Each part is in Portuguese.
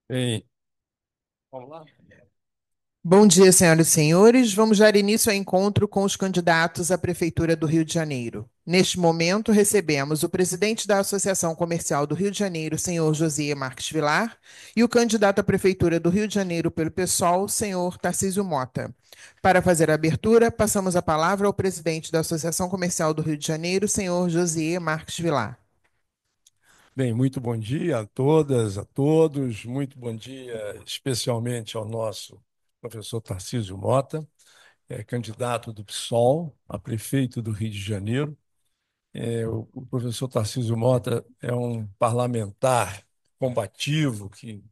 Bem, vamos lá? Bom dia, senhoras e senhores. Vamos dar início ao encontro com os candidatos à Prefeitura do Rio de Janeiro. Neste momento, recebemos o presidente da Associação Comercial do Rio de Janeiro, senhor Josias Marques Vilar, e o candidato à Prefeitura do Rio de Janeiro pelo PSOL, senhor Tarcísio Mota. Para fazer a abertura, passamos a palavra ao presidente da Associação Comercial do Rio de Janeiro, senhor Josias Marques Vilar. Bem, muito bom dia a todas, a todos. Muito bom dia, especialmente ao nosso professor Tarcísio Mota, candidato do PSOL a prefeito do Rio de Janeiro. O professor Tarcísio Mota é um parlamentar combativo que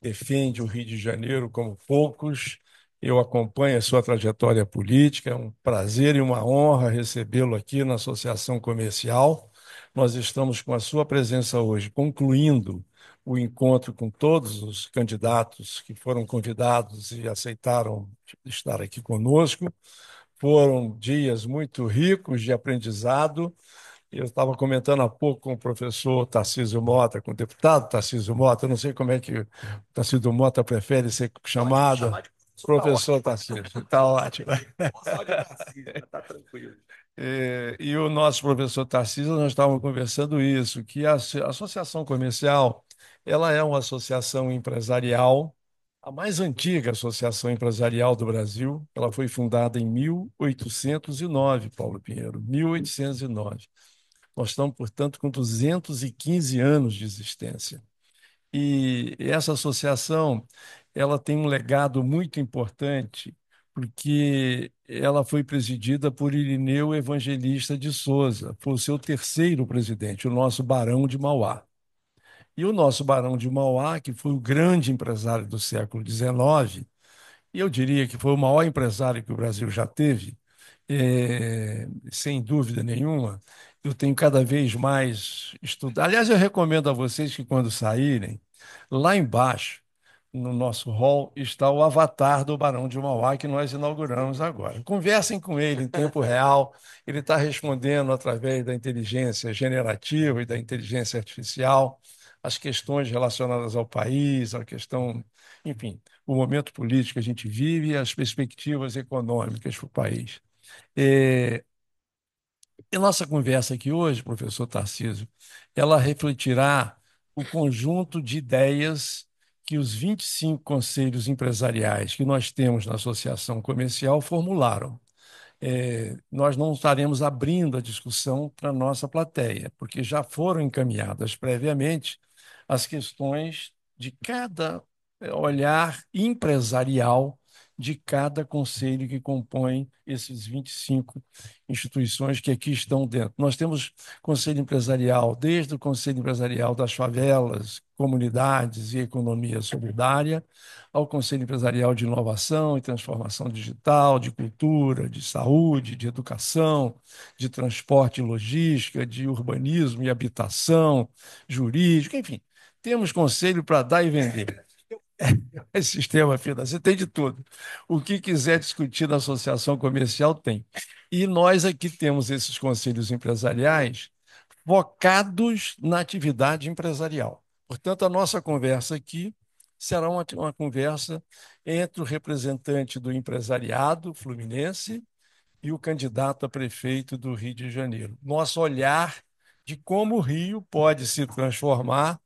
defende o Rio de Janeiro como poucos. Eu acompanho a sua trajetória política, é um prazer e uma honra recebê-lo aqui na Associação Comercial. Nós estamos com a sua presença hoje, concluindo o encontro com todos os candidatos que foram convidados e aceitaram estar aqui conosco. Foram dias muito ricos de aprendizado. Eu estava comentando há pouco com o professor Tarcísio Mota, com o deputado Tarcísio Mota, eu não sei como é que o Tarcísio Mota prefere ser chamado. Professor Tarcísio, está ótimo. Só de Tarcísio, está tranquilo. E o nosso professor Tarcísio, nós estávamos conversando isso, que a associação comercial, ela é uma associação empresarial, a mais antiga associação empresarial do Brasil. Ela foi fundada em 1809, Paulo Pinheiro, 1809. Nós estamos, portanto, com 215 anos de existência. E essa associação, ela tem um legado muito importante, porque ela foi presidida por Irineu Evangelista de Souza, foi o seu terceiro presidente, o nosso Barão de Mauá. E o nosso Barão de Mauá, que foi o grande empresário do século XIX, e eu diria que foi o maior empresário que o Brasil já teve, sem dúvida nenhuma. Eu tenho cada vez mais estudado. Aliás, eu recomendo a vocês que, quando saírem, lá embaixo, no nosso hall, está o avatar do Barão de Mauá, que nós inauguramos agora. Conversem com ele em tempo real. Ele está respondendo através da inteligência generativa e da inteligência artificial as questões relacionadas ao país, a questão, enfim, o momento político que a gente vive e as perspectivas econômicas para o país. É, e nossa conversa aqui hoje, professor Tarcísio, ela refletirá o conjunto de ideias que os 25 conselhos empresariais que nós temos na Associação Comercial formularam. Nós não estaremos abrindo a discussão para a nossa plateia, porque já foram encaminhadas previamente as questões de cada olhar empresarial de cada conselho que compõe esses 25 instituições que aqui estão dentro. Nós temos conselho empresarial, desde o conselho empresarial das favelas, comunidades e economia solidária, ao Conselho Empresarial de Inovação e Transformação Digital, de Cultura, de Saúde, de Educação, de Transporte e Logística, de Urbanismo e Habitação, Jurídico, enfim. Temos conselho para dar e vender. Esse sistema financeiro tem de tudo. O que quiser discutir na associação comercial tem. E nós aqui temos esses conselhos empresariais focados na atividade empresarial. Portanto, a nossa conversa aqui será uma conversa entre o representante do empresariado fluminense e o candidato a prefeito do Rio de Janeiro. Nosso olhar de como o Rio pode se transformar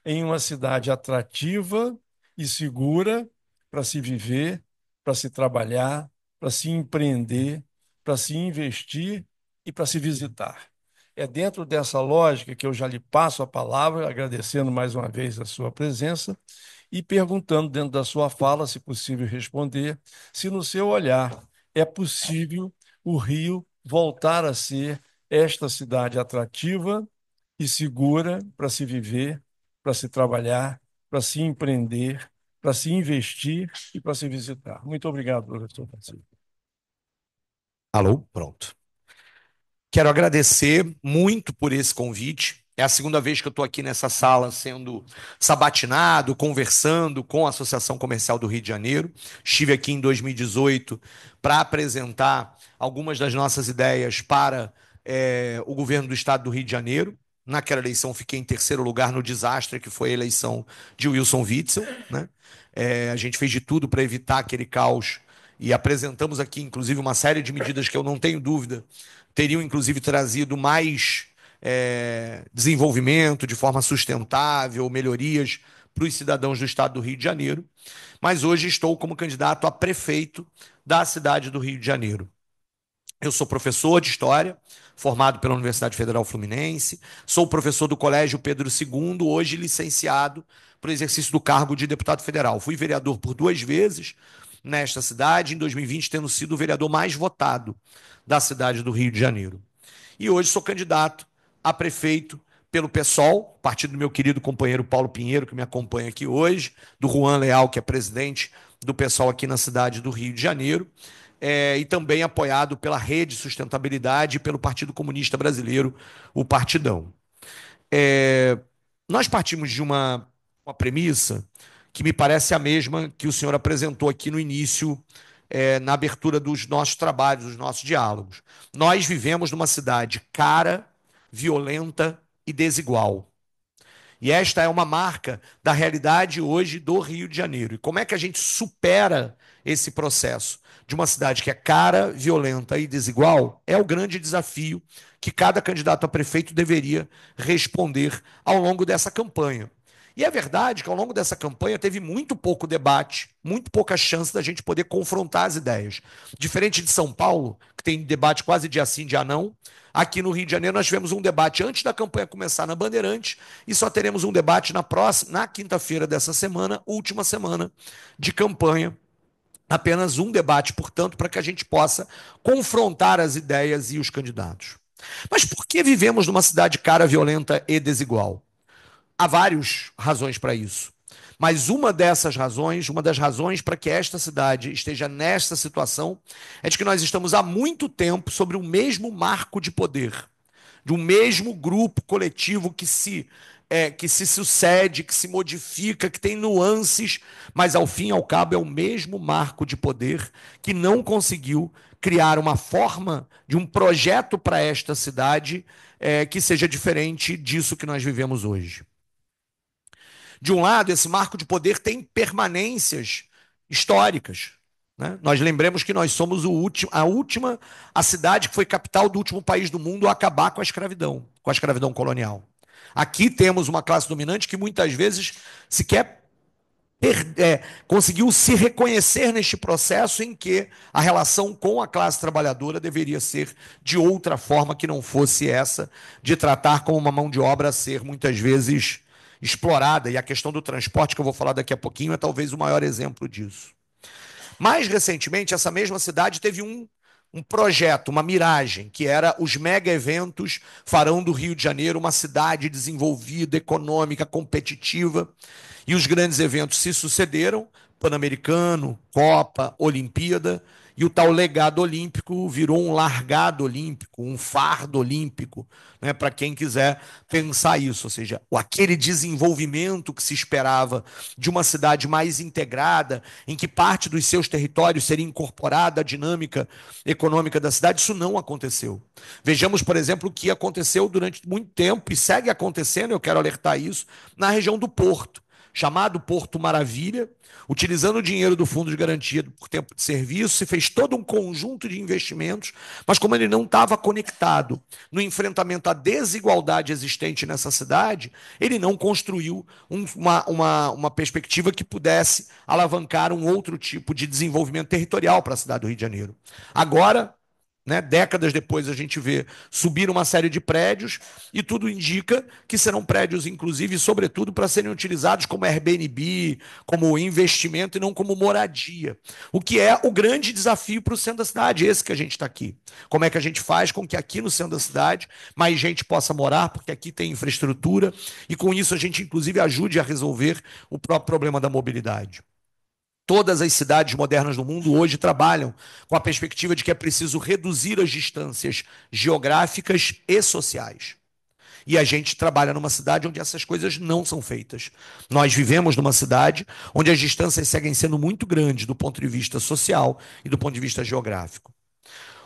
em uma cidade atrativa e segura para se viver, para se trabalhar, para se empreender, para se investir e para se visitar. É dentro dessa lógica que eu já lhe passo a palavra, agradecendo mais uma vez a sua presença e perguntando dentro da sua fala, se possível responder, se no seu olhar é possível o Rio voltar a ser esta cidade atrativa e segura para se viver, para se trabalhar, para se empreender, para se investir e para se visitar. Muito obrigado, professor Francisco. Alô? Pronto. Quero agradecer muito por esse convite. É a segunda vez que eu estou aqui nessa sala sendo sabatinado, conversando com a Associação Comercial do Rio de Janeiro. Estive aqui em 2018 para apresentar algumas das nossas ideias para o governo do estado do Rio de Janeiro. Naquela eleição, fiquei em terceiro lugar no desastre que foi a eleição de Wilson Witzel, né? A gente fez de tudo para evitar aquele caos e apresentamos aqui, inclusive, uma série de medidas que eu não tenho dúvida teriam, inclusive, trazido mais desenvolvimento de forma sustentável, melhorias para os cidadãos do estado do Rio de Janeiro. Mas hoje estou como candidato a prefeito da cidade do Rio de Janeiro. Eu sou professor de História, formado pela Universidade Federal Fluminense, sou professor do Colégio Pedro II, hoje licenciado para o exercício do cargo de deputado federal. Fui vereador por 2 vezes nesta cidade, em 2020 tendo sido o vereador mais votado da cidade do Rio de Janeiro. E hoje sou candidato a prefeito pelo PSOL, partido do meu querido companheiro Paulo Pinheiro, que me acompanha aqui hoje, do Juan Leal, que é presidente do PSOL aqui na cidade do Rio de Janeiro, e também apoiado pela Rede Sustentabilidade e pelo Partido Comunista Brasileiro, o Partidão. Nós partimos de uma premissa que me parece a mesma que o senhor apresentou aqui no início, na abertura dos nossos trabalhos, dos nossos diálogos. Nós vivemos numa cidade cara, violenta e desigual. E esta é uma marca da realidade hoje do Rio de Janeiro. E como é que a gente supera esse processo de uma cidade que é cara, violenta e desigual? É o grande desafio que cada candidato a prefeito deveria responder ao longo dessa campanha. E é verdade que ao longo dessa campanha teve muito pouco debate, muito pouca chance da gente poder confrontar as ideias. Diferente de São Paulo, que tem debate quase dia sim, dia não, aqui no Rio de Janeiro nós tivemos um debate antes da campanha começar na Bandeirantes e só teremos um debate na quinta-feira dessa semana, última semana de campanha. Apenas um debate, portanto, para que a gente possa confrontar as ideias e os candidatos. Mas por que vivemos numa cidade cara, violenta e desigual? Há várias razões para isso. Mas uma dessas razões, uma das razões para que esta cidade esteja nesta situação, é de que nós estamos há muito tempo sobre o mesmo marco de poder, de um mesmo grupo coletivo que se sucede, que se modifica, que tem nuances, mas ao fim e ao cabo é o mesmo marco de poder que não conseguiu criar uma forma de um projeto para esta cidade que seja diferente disso que nós vivemos hoje. De um lado, esse marco de poder tem permanências históricas. Né? Nós lembremos que nós somos a cidade que foi capital do último país do mundo a acabar com a escravidão colonial. Aqui temos uma classe dominante que muitas vezes sequer conseguiu se reconhecer neste processo em que a relação com a classe trabalhadora deveria ser de outra forma que não fosse essa de tratar como uma mão de obra a ser muitas vezes explorada, e a questão do transporte, que eu vou falar daqui a pouquinho, é talvez o maior exemplo disso. Mais recentemente, essa mesma cidade teve um projeto, uma miragem, que era os mega eventos farão do Rio de Janeiro uma cidade desenvolvida, econômica, competitiva, e os grandes eventos se sucederam, Pan-Americano, Copa, Olimpíada, e o tal legado olímpico virou um largado olímpico, um fardo olímpico, né, para quem quiser pensar isso, ou seja, aquele desenvolvimento que se esperava de uma cidade mais integrada, em que parte dos seus territórios seria incorporada à dinâmica econômica da cidade, isso não aconteceu. Vejamos, por exemplo, o que aconteceu durante muito tempo e segue acontecendo, eu quero alertar isso, na região do Porto, chamado Porto Maravilha, utilizando o dinheiro do Fundo de Garantia por Tempo de Serviço, se fez todo um conjunto de investimentos, mas como ele não estava conectado no enfrentamento à desigualdade existente nessa cidade, ele não construiu uma perspectiva que pudesse alavancar um outro tipo de desenvolvimento territorial para a cidade do Rio de Janeiro. Agora, né, décadas depois a gente vê subir uma série de prédios e tudo indica que serão prédios, inclusive, sobretudo, para serem utilizados como Airbnb, como investimento e não como moradia. O que é o grande desafio para o centro da cidade, esse que a gente está aqui. Como é que a gente faz com que aqui no centro da cidade mais gente possa morar, porque aqui tem infraestrutura, e com isso a gente, inclusive, ajude a resolver o próprio problema da mobilidade. Todas as cidades modernas do mundo hoje trabalham com a perspectiva de que é preciso reduzir as distâncias geográficas e sociais. E a gente trabalha numa cidade onde essas coisas não são feitas. Nós vivemos numa cidade onde as distâncias seguem sendo muito grandes do ponto de vista social e do ponto de vista geográfico.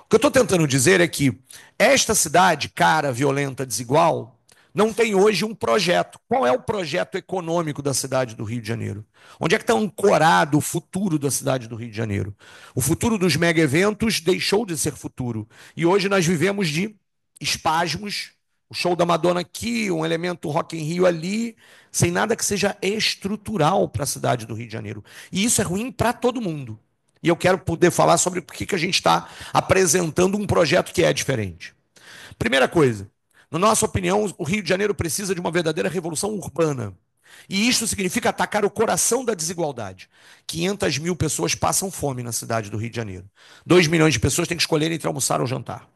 O que eu estou tentando dizer é que esta cidade, cara, violenta, desigual, não tem hoje um projeto. Qual é o projeto econômico da cidade do Rio de Janeiro? Onde é que está ancorado o futuro da cidade do Rio de Janeiro? O futuro dos mega eventos deixou de ser futuro. E hoje nós vivemos de espasmos, o show da Madonna aqui, um elemento Rock in Rio ali, sem nada que seja estrutural para a cidade do Rio de Janeiro. E isso é ruim para todo mundo. E eu quero poder falar sobre por que a gente está apresentando um projeto que é diferente. Primeira coisa, na nossa opinião, o Rio de Janeiro precisa de uma verdadeira revolução urbana. E isso significa atacar o coração da desigualdade. 500 mil pessoas passam fome na cidade do Rio de Janeiro. 2 milhões de pessoas têm que escolher entre almoçar ou jantar.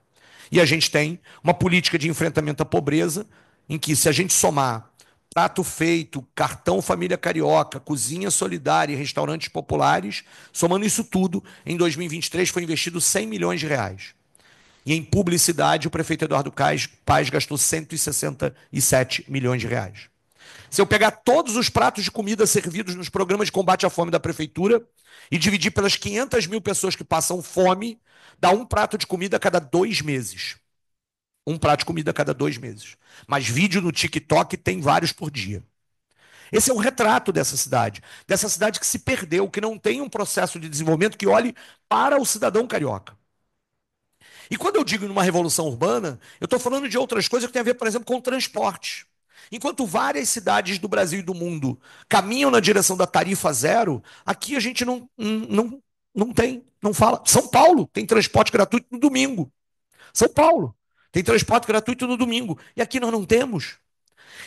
E a gente tem uma política de enfrentamento à pobreza, em que, se a gente somar prato feito, cartão família carioca, cozinha solidária e restaurantes populares, somando isso tudo, em 2023 foi investido 100 milhões de reais. E em publicidade, o prefeito Eduardo Paes gastou 167 milhões de reais. Se eu pegar todos os pratos de comida servidos nos programas de combate à fome da prefeitura e dividir pelas 500 mil pessoas que passam fome, dá um prato de comida a cada 2 meses. Um prato de comida a cada 2 meses. Mas vídeo no TikTok tem vários por dia. Esse é um retrato dessa cidade que se perdeu, que não tem um processo de desenvolvimento que olhe para o cidadão carioca. E quando eu digo numa revolução urbana, eu estou falando de outras coisas que têm a ver, por exemplo, com transporte. Enquanto várias cidades do Brasil e do mundo caminham na direção da tarifa zero, aqui a gente não tem, não fala. São Paulo tem transporte gratuito no domingo. São Paulo tem transporte gratuito no domingo. E aqui nós não temos.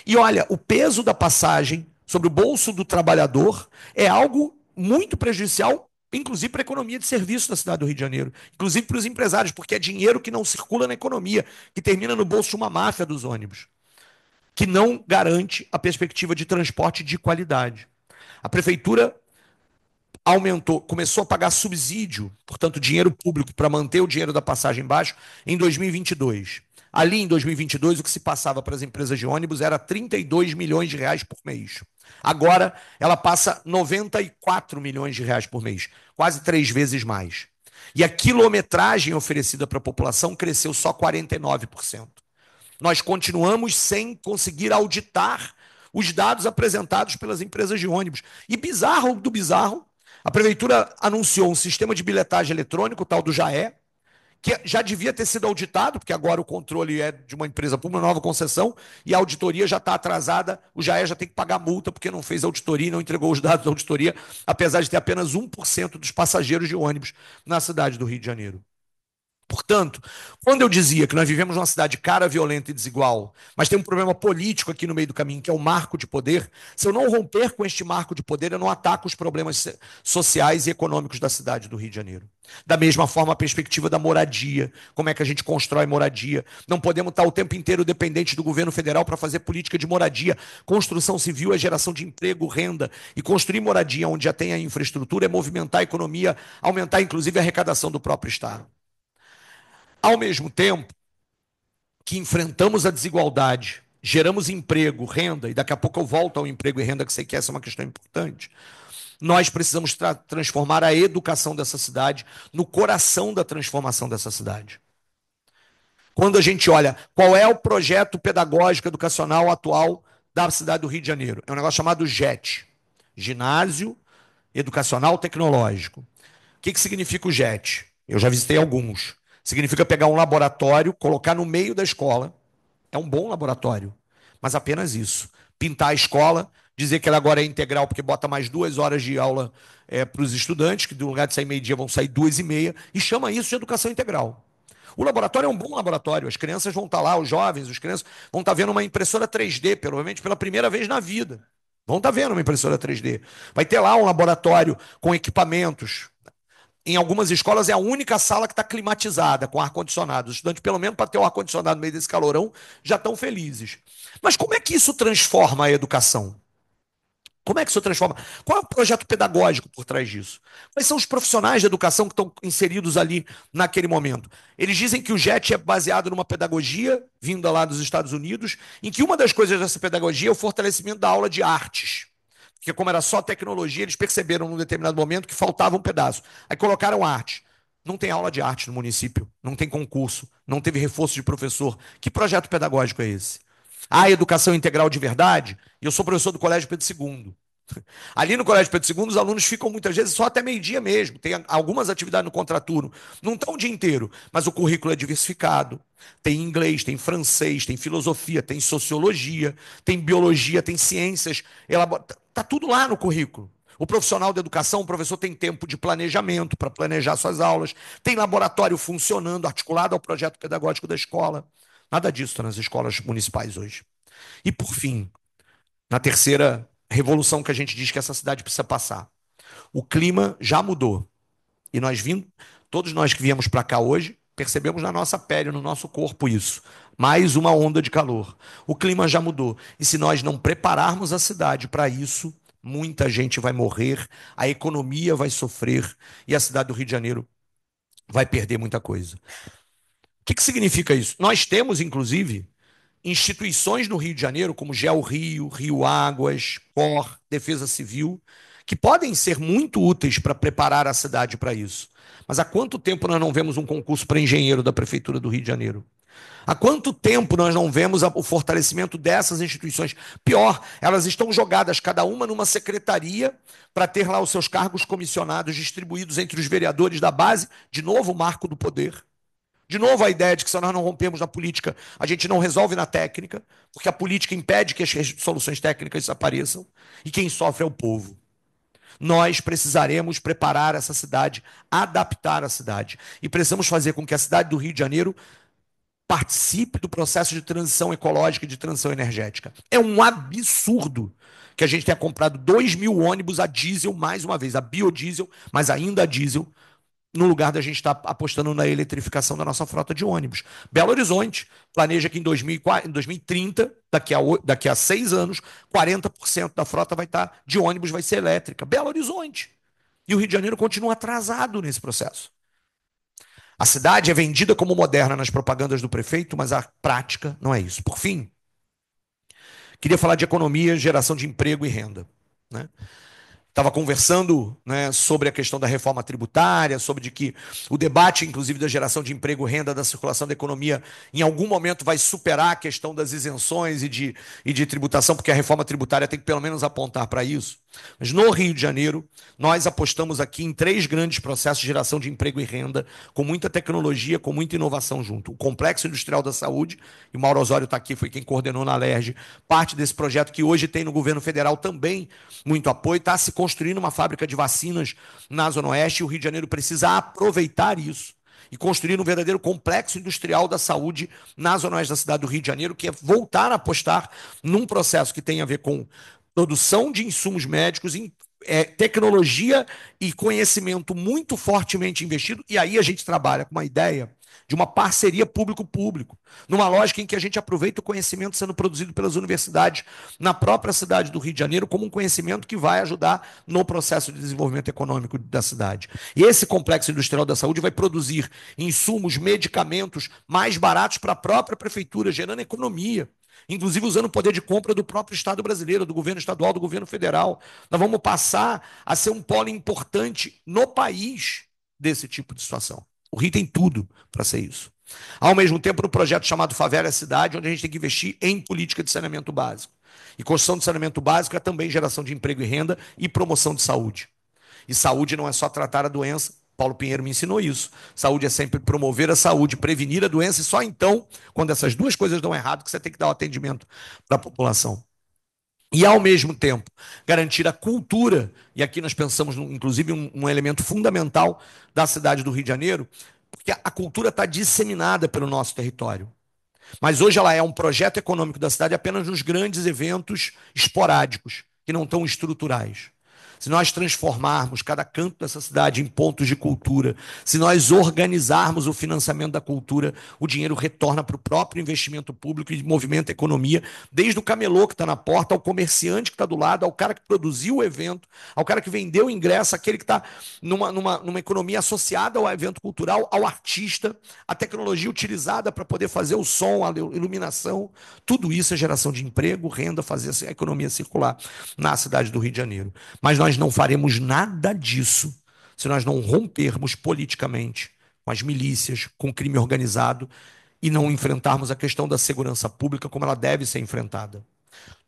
E olha, o peso da passagem sobre o bolso do trabalhador é algo muito prejudicial, inclusive para a economia de serviço da cidade do Rio de Janeiro, inclusive para os empresários, porque é dinheiro que não circula na economia, que termina no bolso de uma máfia dos ônibus, que não garante a perspectiva de transporte de qualidade. A prefeitura aumentou, começou a pagar subsídio, portanto, dinheiro público para manter o dinheiro da passagem baixo em 2022. Ali em 2022, o que se passava para as empresas de ônibus era 32 milhões de reais por mês. Agora, ela passa 94 milhões de reais por mês, quase 3 vezes mais. E a quilometragem oferecida para a população cresceu só 49%. Nós continuamos sem conseguir auditar os dados apresentados pelas empresas de ônibus. E bizarro do bizarro, a prefeitura anunciou um sistema de bilhetagem eletrônico, o tal do JAE, que já devia ter sido auditado, porque agora o controle é de uma empresa pública, uma nova concessão, e a auditoria já está atrasada, o JAE já tem que pagar multa porque não fez auditoria e não entregou os dados da auditoria, apesar de ter apenas 1% dos passageiros de ônibus na cidade do Rio de Janeiro. Portanto, quando eu dizia que nós vivemos numa cidade cara, violenta e desigual, mas tem um problema político aqui no meio do caminho, que é o marco de poder, se eu não romper com este marco de poder, eu não ataco os problemas sociais e econômicos da cidade do Rio de Janeiro. Da mesma forma, a perspectiva da moradia, como é que a gente constrói moradia. Não podemos estar o tempo inteiro dependentes do governo federal para fazer política de moradia. Construção civil é geração de emprego, renda, e construir moradia onde já tem a infraestrutura é movimentar a economia, aumentar inclusive a arrecadação do próprio Estado. Ao mesmo tempo que enfrentamos a desigualdade, geramos emprego, renda, e daqui a pouco eu volto ao emprego e renda, que sei que essa é uma questão importante, nós precisamos transformar a educação dessa cidade no coração da transformação dessa cidade. Quando a gente olha qual é o projeto pedagógico educacional atual da cidade do Rio de Janeiro, é um negócio chamado JET, Ginásio Educacional Tecnológico. O que significa o JET? Eu já visitei alguns. Significa pegar um laboratório, colocar no meio da escola. É um bom laboratório, mas apenas isso. Pintar a escola, dizer que ela agora é integral porque bota mais 2 horas de aula para os estudantes, que do lugar de sair meio-dia vão sair 2h30, e chama isso de educação integral. O laboratório é um bom laboratório, as crianças vão estar lá, os jovens, os crianças vão estar vendo uma impressora 3D, provavelmente pela primeira vez na vida. Vão estar vendo uma impressora 3D. Vai ter lá um laboratório com equipamentos. Em algumas escolas é a única sala que está climatizada, com ar-condicionado. Os estudantes, pelo menos para ter o ar-condicionado no meio desse calorão, já estão felizes. Mas como é que isso transforma a educação? Como é que isso transforma? Qual é o projeto pedagógico por trás disso? Quais são os profissionais de educação que estão inseridos ali naquele momento? Eles dizem que o JET é baseado numa pedagogia vinda lá dos Estados Unidos, em que uma das coisas dessa pedagogia é o fortalecimento da aula de artes. Porque como era só tecnologia, eles perceberam num determinado momento que faltava um pedaço. Aí colocaram arte. Não tem aula de arte no município, não tem concurso, não teve reforço de professor. Que projeto pedagógico é esse? Há educação integral de verdade? Eu sou professor do Colégio Pedro II. Ali no Colégio Pedro II, os alunos ficam muitas vezes só até meio-dia mesmo. Tem algumas atividades no contraturno. Não estão o dia inteiro, mas o currículo é diversificado. Tem inglês, tem francês, tem filosofia, tem sociologia, tem biologia, tem ciências. Está tudo lá no currículo. O profissional da educação, o professor tem tempo de planejamento para planejar suas aulas, tem laboratório funcionando, articulado ao projeto pedagógico da escola. Nada disso está nas escolas municipais hoje. E, por fim, na terceira revolução que a gente diz que essa cidade precisa passar. O clima já mudou. E todos nós que viemos para cá hoje, percebemos na nossa pele, no nosso corpo isso. Mais uma onda de calor. O clima já mudou. E se nós não prepararmos a cidade para isso, muita gente vai morrer, a economia vai sofrer e a cidade do Rio de Janeiro vai perder muita coisa. O que significa isso? Nós temos, inclusive, instituições no Rio de Janeiro, como Geo Rio, Rio Águas, COR, Defesa Civil, que podem ser muito úteis para preparar a cidade para isso. Mas há quanto tempo nós não vemos um concurso para engenheiro da Prefeitura do Rio de Janeiro? Há quanto tempo nós não vemos o fortalecimento dessas instituições? Pior, elas estão jogadas, cada uma numa secretaria, para ter lá os seus cargos comissionados distribuídos entre os vereadores da base, de novo o marco do poder. De novo, a ideia de que se nós não rompemos na política, a gente não resolve na técnica, porque a política impede que as soluções técnicas apareçam, e quem sofre é o povo. Nós precisaremos preparar essa cidade, adaptar a cidade, e precisamos fazer com que a cidade do Rio de Janeiro participe do processo de transição ecológica e de transição energética. É um absurdo que a gente tenha comprado 2.000 ônibus a diesel, mais uma vez, a biodiesel, mas ainda a diesel, no lugar da gente estar apostando na eletrificação da nossa frota de ônibus. Belo Horizonte planeja que em 2030, daqui a 6 anos, 40% da frota de ônibus vai ser elétrica. Belo Horizonte. E o Rio de Janeiro continua atrasado nesse processo. A cidade é vendida como moderna nas propagandas do prefeito, mas a prática não é isso. Por fim, queria falar de economia, geração de emprego e renda. Né? Estava conversando, né, sobre a questão da reforma tributária, sobre de que o debate, inclusive, da geração de emprego, renda, da circulação da economia, em algum momento vai superar a questão das isenções e de tributação, porque a reforma tributária tem que pelo menos apontar para isso. Mas no Rio de Janeiro, nós apostamos aqui em 3 grandes processos de geração de emprego e renda, com muita tecnologia, com muita inovação junto. O Complexo Industrial da Saúde, e o Mauro Osório está aqui, foi quem coordenou na LERJ, parte desse projeto que hoje tem no governo federal também muito apoio, está se construindo uma fábrica de vacinas na Zona Oeste, e o Rio de Janeiro precisa aproveitar isso e construir um verdadeiro complexo industrial da saúde na Zona Oeste da cidade do Rio de Janeiro, que é voltar a apostar num processo que tem a ver com produção de insumos médicos, tecnologia e conhecimento muito fortemente investido, e aí a gente trabalha com uma ideia de uma parceria público-público, numa lógica em que a gente aproveita o conhecimento sendo produzido pelas universidades na própria cidade do Rio de Janeiro como um conhecimento que vai ajudar no processo de desenvolvimento econômico da cidade. E esse complexo industrial da saúde vai produzir insumos, medicamentos mais baratos para a própria prefeitura, gerando economia, inclusive usando o poder de compra do próprio Estado brasileiro, do governo estadual, do governo federal. Nós vamos passar a ser um polo importante no país desse tipo de situação. O Rio tem tudo para ser isso. Ao mesmo tempo, no projeto chamado Favela é Cidade, onde a gente tem que investir em política de saneamento básico. E construção de saneamento básico é também geração de emprego e renda e promoção de saúde. E saúde não é só tratar a doença. Paulo Pinheiro me ensinou isso. Saúde é sempre promover a saúde, prevenir a doença, e só então, quando essas duas coisas dão errado, que você tem que dar o atendimento para a população. E, ao mesmo tempo, garantir a cultura, e aqui nós pensamos, inclusive, um elemento fundamental da cidade do Rio de Janeiro, porque a cultura está disseminada pelo nosso território. Mas hoje ela é um projeto econômico da cidade apenas nos grandes eventos esporádicos, que não estão estruturais. Se nós transformarmos cada canto dessa cidade em pontos de cultura, se nós organizarmos o financiamento da cultura, o dinheiro retorna para o próprio investimento público e movimenta a economia, desde o camelô que está na porta, ao comerciante que está do lado, ao cara que produziu o evento, ao cara que vendeu o ingresso, aquele que está numa economia associada ao evento cultural, ao artista, a tecnologia utilizada para poder fazer o som, a iluminação. Tudo isso é geração de emprego, renda, fazer a economia circular na cidade do Rio de Janeiro. Mas nós não faremos nada disso se nós não rompermos politicamente com as milícias, com o crime organizado e não enfrentarmos a questão da segurança pública como ela deve ser enfrentada.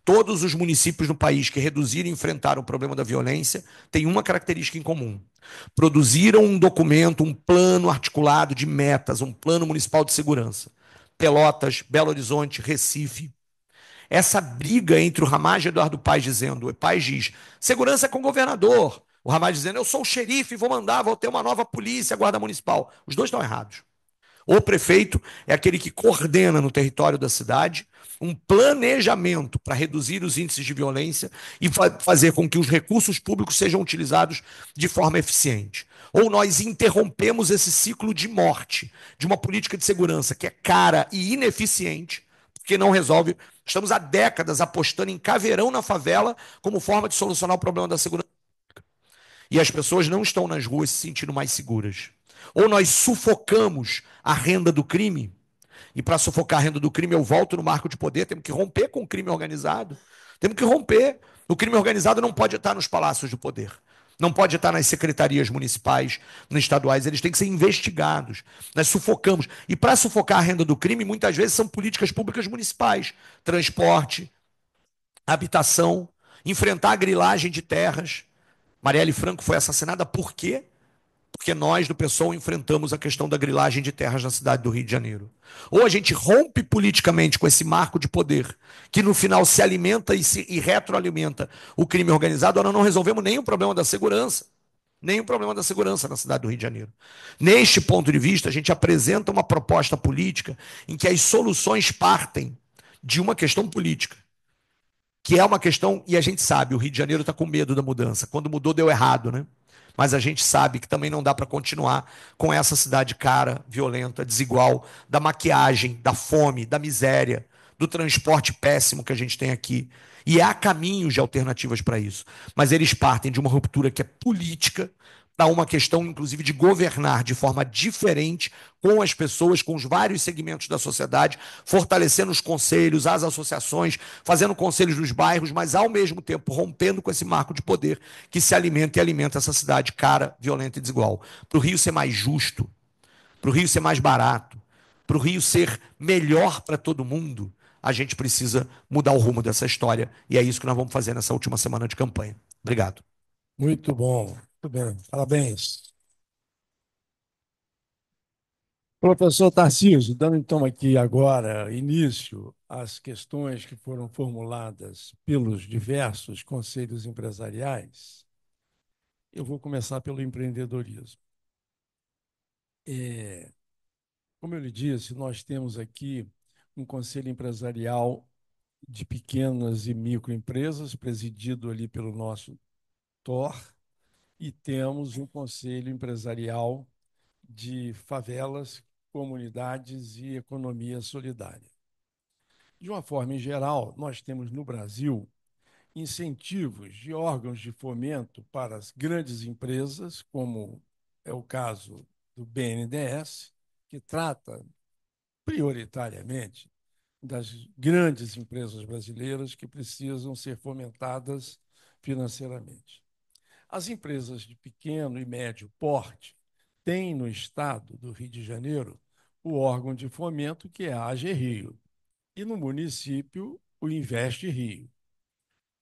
Todos os municípios no país que reduziram e enfrentaram o problema da violência têm uma característica em comum. Produziram um documento, um plano articulado de metas, um plano municipal de segurança. Pelotas, Belo Horizonte, Recife. Essa briga entre o Ramagem e Eduardo Paes dizendo, o Paes diz, segurança é com o governador. O Ramagem dizendo, eu sou o xerife, vou mandar, vou ter uma nova polícia, guarda municipal. Os dois estão errados. O prefeito é aquele que coordena no território da cidade um planejamento para reduzir os índices de violência e fazer com que os recursos públicos sejam utilizados de forma eficiente. Ou nós interrompemos esse ciclo de morte de uma política de segurança que é cara e ineficiente, porque não resolve. Estamos há décadas apostando em caveirão na favela como forma de solucionar o problema da segurança. E as pessoas não estão nas ruas se sentindo mais seguras. Ou nós sufocamos a renda do crime, e para sufocar a renda do crime, eu volto no marco de poder, temos que romper com o crime organizado. Temos que romper. O crime organizado não pode estar nos palácios de poder. Não pode estar nas secretarias municipais, nos estaduais, eles têm que ser investigados. Nós sufocamos. E para sufocar a renda do crime, muitas vezes são políticas públicas municipais: transporte, habitação, enfrentar a grilagem de terras. Marielle Franco foi assassinada por quê? Porque nós do PSOL enfrentamos a questão da grilagem de terras na cidade do Rio de Janeiro. Ou a gente rompe politicamente com esse marco de poder, que no final se alimenta e retroalimenta o crime organizado, ou nós não resolvemos nem o problema da segurança. Nem o problema da segurança na cidade do Rio de Janeiro. Neste ponto de vista, a gente apresenta uma proposta política em que as soluções partem de uma questão política, que é uma questão, e a gente sabe, o Rio de Janeiro está com medo da mudança. Quando mudou, deu errado, né? Mas a gente sabe que também não dá para continuar com essa cidade cara, violenta, desigual, da maquiagem, da fome, da miséria, do transporte péssimo que a gente tem aqui. E há caminhos de alternativas para isso. Mas eles partem de uma ruptura que é política, para uma questão, inclusive, de governar de forma diferente com as pessoas, com os vários segmentos da sociedade, fortalecendo os conselhos, as associações, fazendo conselhos nos bairros, mas ao mesmo tempo rompendo com esse marco de poder que se alimenta e alimenta essa cidade cara, violenta e desigual. Para o Rio ser mais justo, para o Rio ser mais barato, para o Rio ser melhor para todo mundo, a gente precisa mudar o rumo dessa história. E é isso que nós vamos fazer nessa última semana de campanha. Obrigado. Muito bom. Muito bem. Parabéns. Professor Tarcísio, dando então aqui agora início às questões que foram formuladas pelos diversos conselhos empresariais, eu vou começar pelo empreendedorismo. É, como eu lhe disse, nós temos aqui um conselho empresarial de pequenas e microempresas, presidido ali pelo nosso TOR, e temos um conselho empresarial de favelas, comunidades e economia solidária. De uma forma em geral, nós temos no Brasil incentivos de órgãos de fomento para as grandes empresas, como é o caso do BNDES, que trata prioritariamente das grandes empresas brasileiras que precisam ser fomentadas financeiramente. As empresas de pequeno e médio porte têm no estado do Rio de Janeiro o órgão de fomento que é a AGE Rio e no município o Investe Rio.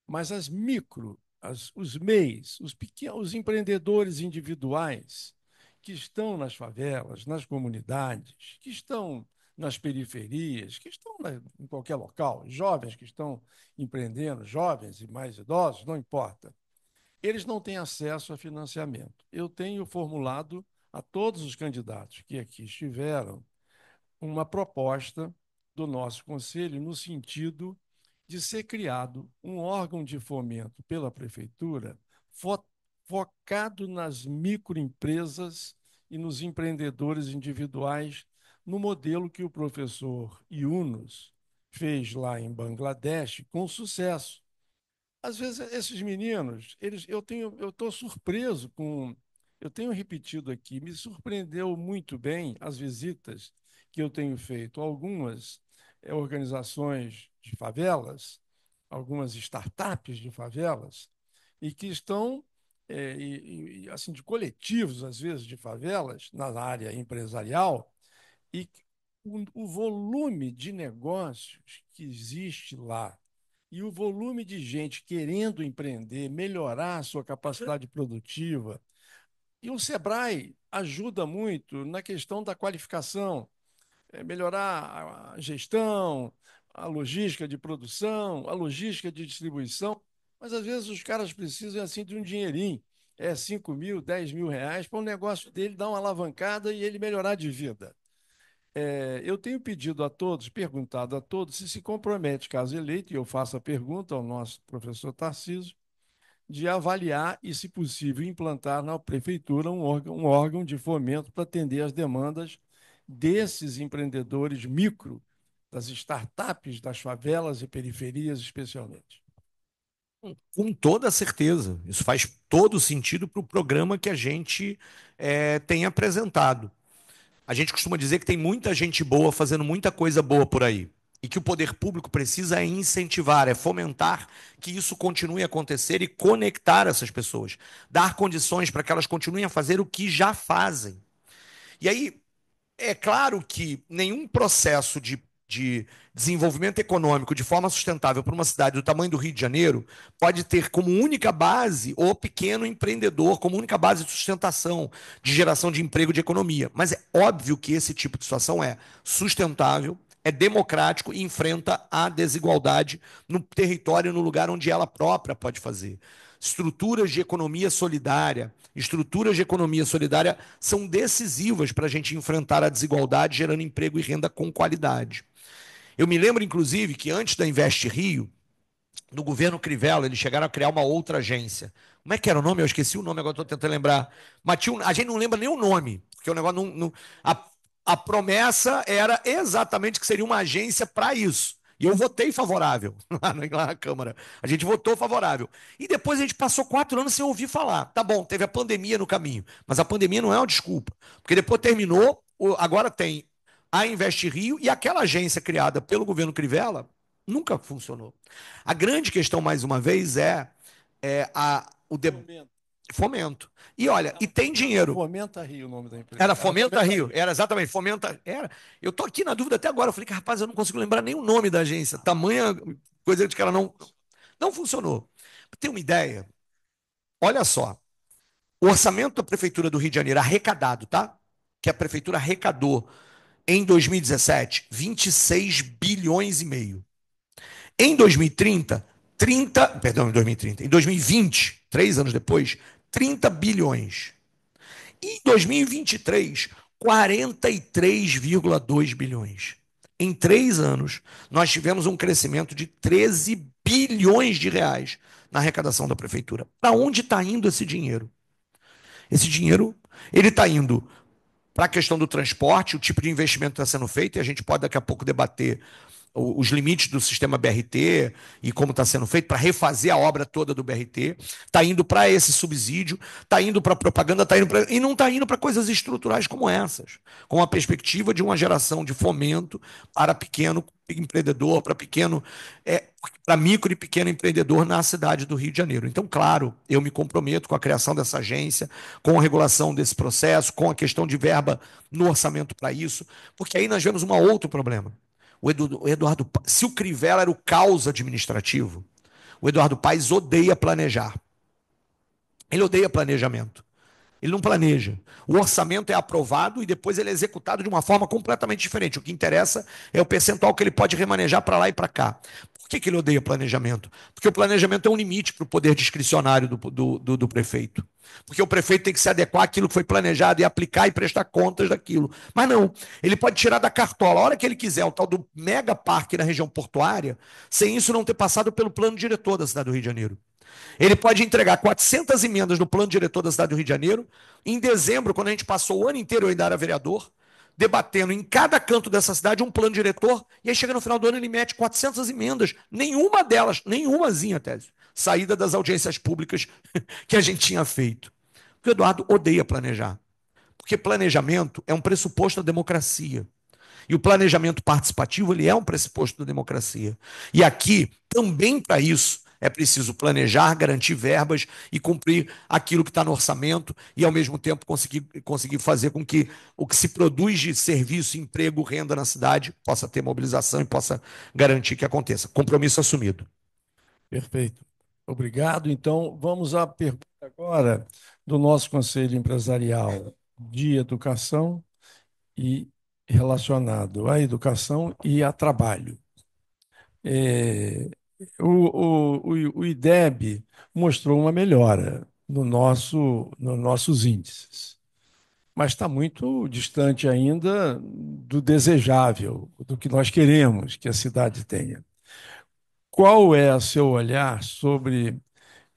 Mas as micro, os MEIs, os pequenos, os empreendedores individuais que estão nas favelas, nas comunidades, que estão nas periferias, que estão em qualquer local, jovens que estão empreendendo, jovens e mais idosos, não importa, eles não têm acesso a financiamento. Eu tenho formulado a todos os candidatos que aqui estiveram uma proposta do nosso conselho no sentido de ser criado um órgão de fomento pela prefeitura focado nas microempresas e nos empreendedores individuais, no modelo que o professor Yunus fez lá em Bangladesh com sucesso. Às vezes esses meninos, eu estou surpreso com, eu tenho repetido aqui, me surpreendeu muito bem as visitas que eu tenho feito a algumas organizações de favelas, algumas startups de favelas, e que estão assim de coletivos às vezes de favelas na área empresarial e o volume de negócios que existe lá e o volume de gente querendo empreender, melhorar a sua capacidade produtiva. E o Sebrae ajuda muito na questão da qualificação, melhorar a gestão, a logística de produção, a logística de distribuição. Mas às vezes os caras precisam assim de um dinheirinho, 5 mil, 10 mil reais, para o negócio dele dar uma alavancada e ele melhorar de vida. Eu tenho pedido a todos, perguntado a todos, se compromete, caso eleito, e eu faço a pergunta ao nosso professor Tarcísio, de avaliar e, se possível, implantar na prefeitura um órgão de fomento para atender às demandas desses empreendedores micro, das startups, das favelas e periferias, especialmente. Com toda certeza. Isso faz todo sentido para o programa que a gente tem apresentado. A gente costuma dizer que tem muita gente boa fazendo muita coisa boa por aí. E que o poder público precisa incentivar, fomentar que isso continue a acontecer e conectar essas pessoas. Dar condições para que elas continuem a fazer o que já fazem. E aí, é claro que nenhum processo de desenvolvimento econômico de forma sustentável para uma cidade do tamanho do Rio de Janeiro pode ter como única base o pequeno empreendedor, como única base de sustentação, de geração de emprego, de economia. Mas é óbvio que esse tipo de situação é sustentável, é democrático e enfrenta a desigualdade no território, no lugar onde ela própria pode fazer. Estruturas de economia solidária são decisivas para a gente enfrentar a desigualdade, gerando emprego e renda com qualidade. Eu me lembro, inclusive, que antes da Invest Rio, no governo Crivella, eles chegaram a criar uma outra agência. Como é que era o nome? Eu esqueci o nome, agora estou tentando lembrar. Mas a gente não lembra nem o nome, porque o negócio a promessa era exatamente que seria uma agência para isso. E eu votei favorável lá na Câmara. A gente votou favorável. E depois a gente passou 4 anos sem ouvir falar. Tá bom, teve a pandemia no caminho. Mas a pandemia não é uma desculpa. Porque depois terminou, agora tem a Invest Rio e aquela agência criada pelo governo Crivella nunca funcionou. A grande questão, mais uma vez, o fomento. E olha, e tem dinheiro. Fomenta Rio, o nome da empresa. Era Fomenta Rio, era exatamente, Fomenta. Era. Eu tô aqui na dúvida até agora. Eu falei que, rapaz, eu não consigo lembrar nem o nome da agência. Tamanha coisa de que ela não funcionou. Pra ter uma ideia, olha só. O orçamento da Prefeitura do Rio de Janeiro arrecadado, tá? Que a Prefeitura arrecadou em 2017, 26 bilhões e meio. Em 2030, em 2030, em 2020, 3 anos depois, 30 bilhões. E em 2023, 43,2 bilhões. Em 3 anos, nós tivemos um crescimento de 13 bilhões de reais na arrecadação da prefeitura. Para onde está indo esse dinheiro? Esse dinheiro, ele está indo para a questão do transporte, o tipo de investimento que está sendo feito, e a gente pode daqui a pouco debater os limites do sistema BRT e como está sendo feito para refazer a obra toda do BRT, está indo para esse subsídio, está indo para propaganda, e não está indo para coisas estruturais como essas, com a perspectiva de uma geração de fomento para pequeno empreendedor, para micro e pequeno empreendedor na cidade do Rio de Janeiro. Então, claro, eu me comprometo com a criação dessa agência, com a regulação desse processo, com a questão de verba no orçamento para isso, porque aí nós vemos um outro problema. O Eduardo, se o Crivella era o caos administrativo, o Eduardo Paes odeia planejar. Ele odeia planejamento. Ele não planeja. O orçamento é aprovado e depois ele é executado de uma forma completamente diferente. O que interessa é o percentual que ele pode remanejar para lá e para cá. Por que ele odeia planejamento? Porque o planejamento é um limite para o poder discricionário do prefeito. Porque o prefeito tem que se adequar àquilo que foi planejado e aplicar e prestar contas daquilo. Mas não, ele pode tirar da cartola a hora que ele quiser, o tal do mega parque na região portuária, sem isso não ter passado pelo plano diretor da cidade do Rio de Janeiro. Ele pode entregar 400 emendas no plano diretor da cidade do Rio de Janeiro. Em dezembro, quando a gente passou o ano inteiro, eu ainda era vereador, debatendo em cada canto dessa cidade um plano diretor, e aí chega no final do ano ele mete 400 emendas, nenhuma delas, nenhumazinha, Tésio, saída das audiências públicas que a gente tinha feito. Porque o Eduardo odeia planejar. Porque planejamento é um pressuposto da democracia. E o planejamento participativo ele é um pressuposto da democracia. E aqui, também para isso, É preciso planejar, garantir verbas e cumprir aquilo que está no orçamento e, ao mesmo tempo, conseguir fazer com que o que se produz de serviço, emprego, renda na cidade possa ter mobilização e possa garantir que aconteça. Compromisso assumido. Perfeito. Obrigado. Então, vamos à pergunta agora do nosso Conselho Empresarial de Educação e relacionado à educação e a trabalho. É, o IDEB mostrou uma melhora nos nossos índices, mas está muito distante ainda do desejável, do que nós queremos que a cidade tenha. Qual é o seu olhar sobre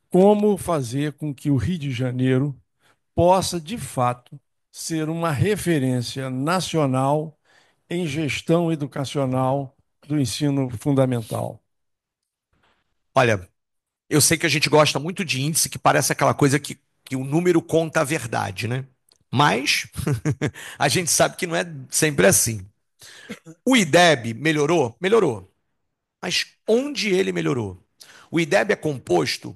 como fazer com que o Rio de Janeiro possa, de fato, ser uma referência nacional em gestão educacional do ensino fundamental? Olha, eu sei que a gente gosta muito de índice, que parece aquela coisa que o número conta a verdade, né? Mas a gente sabe que não é sempre assim. O IDEB melhorou? Melhorou. Mas onde ele melhorou? O IDEB é composto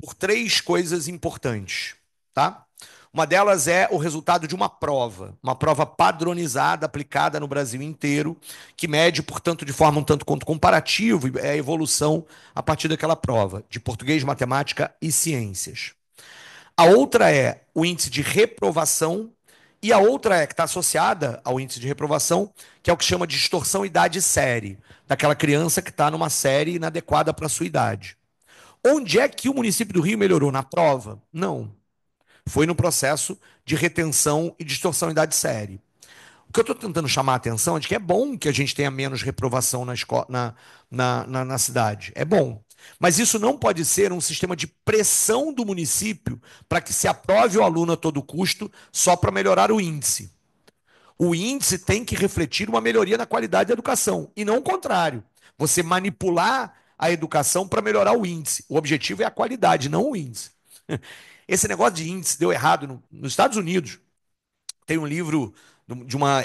por três coisas importantes, tá? Uma delas é o resultado de uma prova padronizada, aplicada no Brasil inteiro, que mede, portanto, de forma um tanto quanto comparativa, a evolução a partir daquela prova, de português, matemática e ciências. A outra é o índice de reprovação, e a outra que está associada ao índice de reprovação, que é o que chama de distorção idade-série, daquela criança que está numa série inadequada para a sua idade. Onde é que o município do Rio melhorou? Na prova? Não. Foi no processo de retenção e distorção idade-série. O que eu estou tentando chamar a atenção é de que é bom que a gente tenha menos reprovação na cidade. É bom. Mas isso não pode ser um sistema de pressão do município para que se aprove o aluno a todo custo só para melhorar o índice. O índice tem que refletir uma melhoria na qualidade da educação, e não o contrário. Você manipular a educação para melhorar o índice. O objetivo é a qualidade, não o índice. Esse negócio de índice deu errado nos Estados Unidos. Tem um livro de uma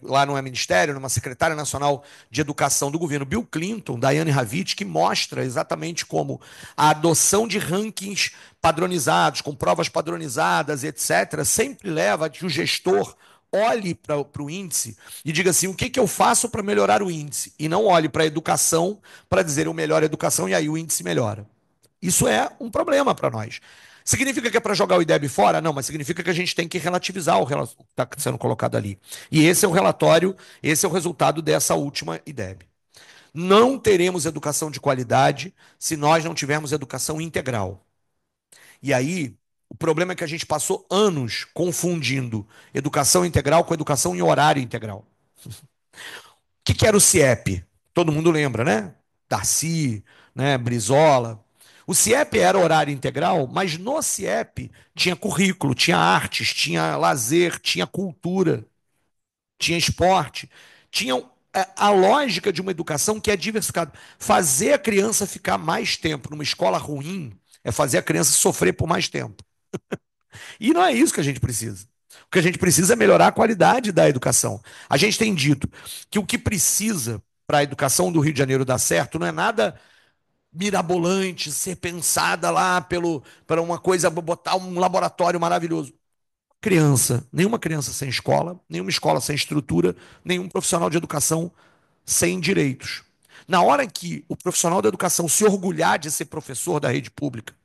lá no Ministério, numa secretária nacional de educação do governo Bill Clinton, Diane Ravitch, que mostra exatamente como a adoção de rankings padronizados, com provas padronizadas, etc., sempre leva a que o gestor olhe para o índice e diga assim: o que eu faço para melhorar o índice? E não olhe para a educação para dizer eu melhoro a educação e aí o índice melhora. Isso é um problema para nós. Significa que é para jogar o IDEB fora? Não, mas significa que a gente tem que relativizar o que está sendo colocado ali. E esse é o relatório, esse é o resultado dessa última IDEB. Não teremos educação de qualidade se nós não tivermos educação integral. E aí, o problema é que a gente passou anos confundindo educação integral com educação em horário integral. O que era o CIEP? Todo mundo lembra, né? Darcy, né? Brizola. O CIEP era horário integral, mas no CIEP tinha currículo, tinha artes, tinha lazer, tinha cultura, tinha esporte, tinha a lógica de uma educação que é diversificada. Fazer a criança ficar mais tempo numa escola ruim é fazer a criança sofrer por mais tempo. E não é isso que a gente precisa. O que a gente precisa é melhorar a qualidade da educação. A gente tem dito que o que precisa para a educação do Rio de Janeiro dar certo não é nada mirabolante, ser pensada lá para uma coisa, botar um laboratório maravilhoso. Nenhuma criança sem escola, nenhuma escola sem estrutura, nenhum profissional de educação sem direitos. Na hora que o profissional da educação se orgulhar de ser professor da rede pública,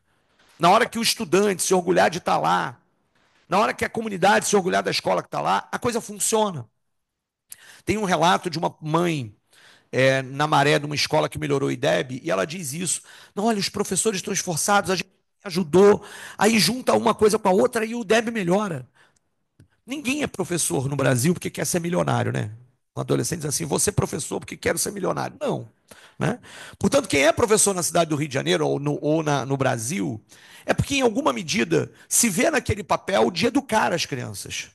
na hora que o estudante se orgulhar de estar lá, na hora que a comunidade se orgulhar da escola que está lá, a coisa funciona. Tem um relato de uma mãe na Maré, de uma escola que melhorou o IDEB, e ela diz isso. Não, olha, os professores estão esforçados, a gente ajudou, aí junta uma coisa com a outra e o IDEB melhora. Ninguém é professor no Brasil porque quer ser milionário, né? Um adolescente diz assim, vou ser professor porque quero ser milionário. Não. Né? Portanto, quem é professor na cidade do Rio de Janeiro no Brasil é porque, em alguma medida, se vê naquele papel de educar as crianças.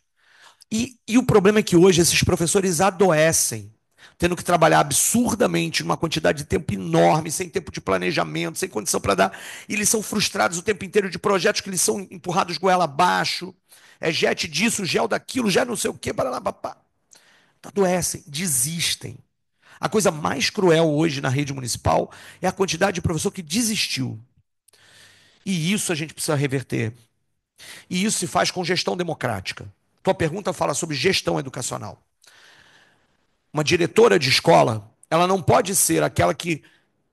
E o problema é que hoje esses professores adoecem, tendo que trabalhar absurdamente, numa quantidade de tempo enorme, sem tempo de planejamento, sem condição para dar. E eles são frustrados o tempo inteiro de projetos que eles são empurrados goela abaixo. É jet disso, gel daquilo, já não sei o quê, para lá, papá. Adoecem, desistem. A coisa mais cruel hoje na rede municipal é a quantidade de professor que desistiu. E isso a gente precisa reverter. E isso se faz com gestão democrática. Tua pergunta fala sobre gestão educacional. Uma diretora de escola, ela não pode ser aquela que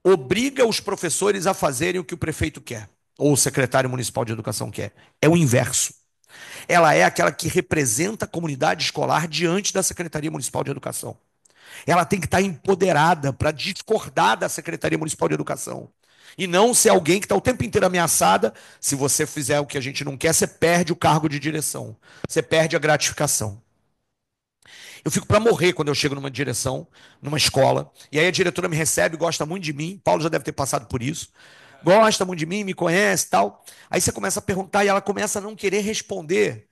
obriga os professores a fazerem o que o prefeito quer, ou o secretário municipal de educação quer. É o inverso. Ela é aquela que representa a comunidade escolar diante da Secretaria Municipal de Educação. Ela tem que estar empoderada para discordar da Secretaria Municipal de Educação. E não ser alguém que está o tempo inteiro ameaçada. Se você fizer o que a gente não quer, você perde o cargo de direção. Você perde a gratificação. Eu fico para morrer quando eu chego numa direção, numa escola, e aí a diretora me recebe, gosta muito de mim. Paulo já deve ter passado por isso. Gosta muito de mim, me conhece e tal. Aí você começa a perguntar e ela começa a não querer responder,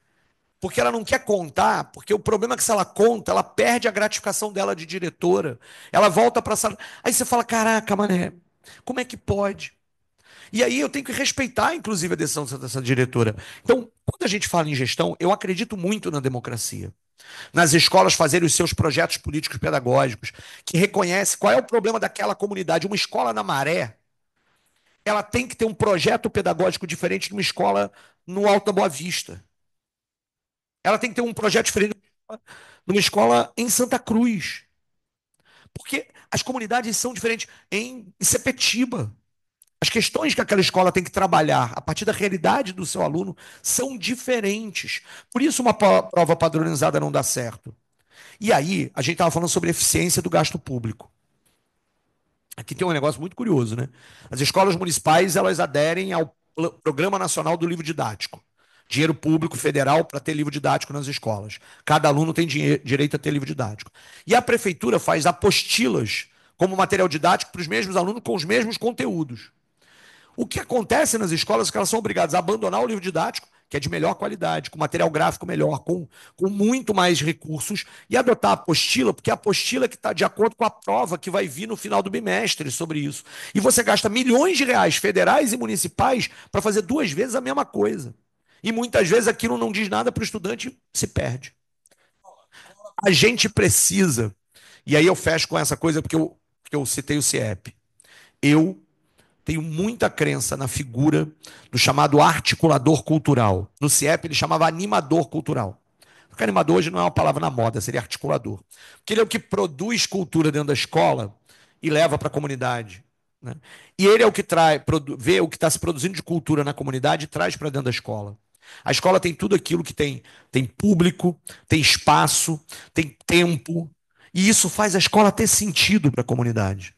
porque ela não quer contar, porque o problema é que se ela conta, ela perde a gratificação dela de diretora. Ela volta para a sala. Aí você fala: caraca, mané, como é que pode? E aí eu tenho que respeitar, inclusive, a decisão dessa diretora. Então, quando a gente fala em gestão, eu acredito muito na democracia. Nas escolas fazerem os seus projetos políticos pedagógicos, que reconhece qual é o problema daquela comunidade. Uma escola na Maré, ela tem que ter um projeto pedagógico diferente de uma escola no Alto da Boa Vista. Ela tem que ter um projeto diferente numa escola em Santa Cruz. Porque as comunidades são diferentes. Em Sepetiba, as questões que aquela escola tem que trabalhar a partir da realidade do seu aluno são diferentes. Por isso, uma prova padronizada não dá certo. E aí, a gente estava falando sobre eficiência do gasto público. Aqui tem um negócio muito curioso, né? As escolas municipais, elas aderem ao Programa Nacional do Livro Didático. Dinheiro público federal para ter livro didático nas escolas. Cada aluno tem direito a ter livro didático. E a prefeitura faz apostilas como material didático para os mesmos alunos com os mesmos conteúdos. O que acontece nas escolas é que elas são obrigadas a abandonar o livro didático, que é de melhor qualidade, com material gráfico melhor, com muito mais recursos, e adotar a apostila, porque a apostila é que está de acordo com a prova que vai vir no final do bimestre sobre isso. E você gasta milhões de reais federais e municipais para fazer duas vezes a mesma coisa. E muitas vezes aquilo não diz nada para o estudante, se perde. A gente precisa, e aí eu fecho com essa coisa porque eu citei o CIEP. Eu tenho muita crença na figura do chamado articulador cultural. No CIEP ele chamava animador cultural. Porque animador hoje não é uma palavra na moda, seria articulador. Porque ele é o que produz cultura dentro da escola e leva para a comunidade. Né? E ele é o que vê o que está se produzindo de cultura na comunidade e traz para dentro da escola. A escola tem tudo aquilo que tem público, tem espaço, tem tempo, e isso faz a escola ter sentido para a comunidade.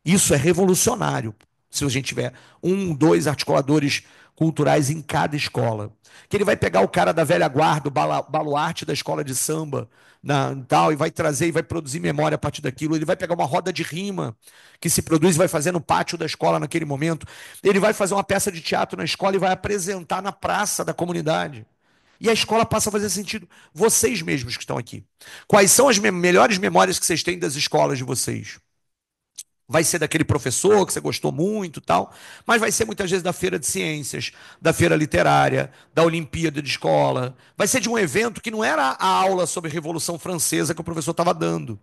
Isso é revolucionário. Se a gente tiver um, dois articuladores culturais em cada escola. Que ele vai pegar o cara da velha guarda, o baluarte da escola de samba, tal, e vai trazer e vai produzir memória a partir daquilo. Ele vai pegar uma roda de rima que se produz e vai fazer no pátio da escola naquele momento. Ele vai fazer uma peça de teatro na escola e vai apresentar na praça da comunidade. E a escola passa a fazer sentido. Vocês mesmos que estão aqui. Quais são as melhores memórias que vocês têm das escolas de vocês? Vai ser daquele professor que você gostou muito, tal, mas vai ser muitas vezes da feira de ciências, da feira literária, da Olimpíada de escola. Vai ser de um evento que não era a aula sobre a Revolução Francesa que o professor estava dando.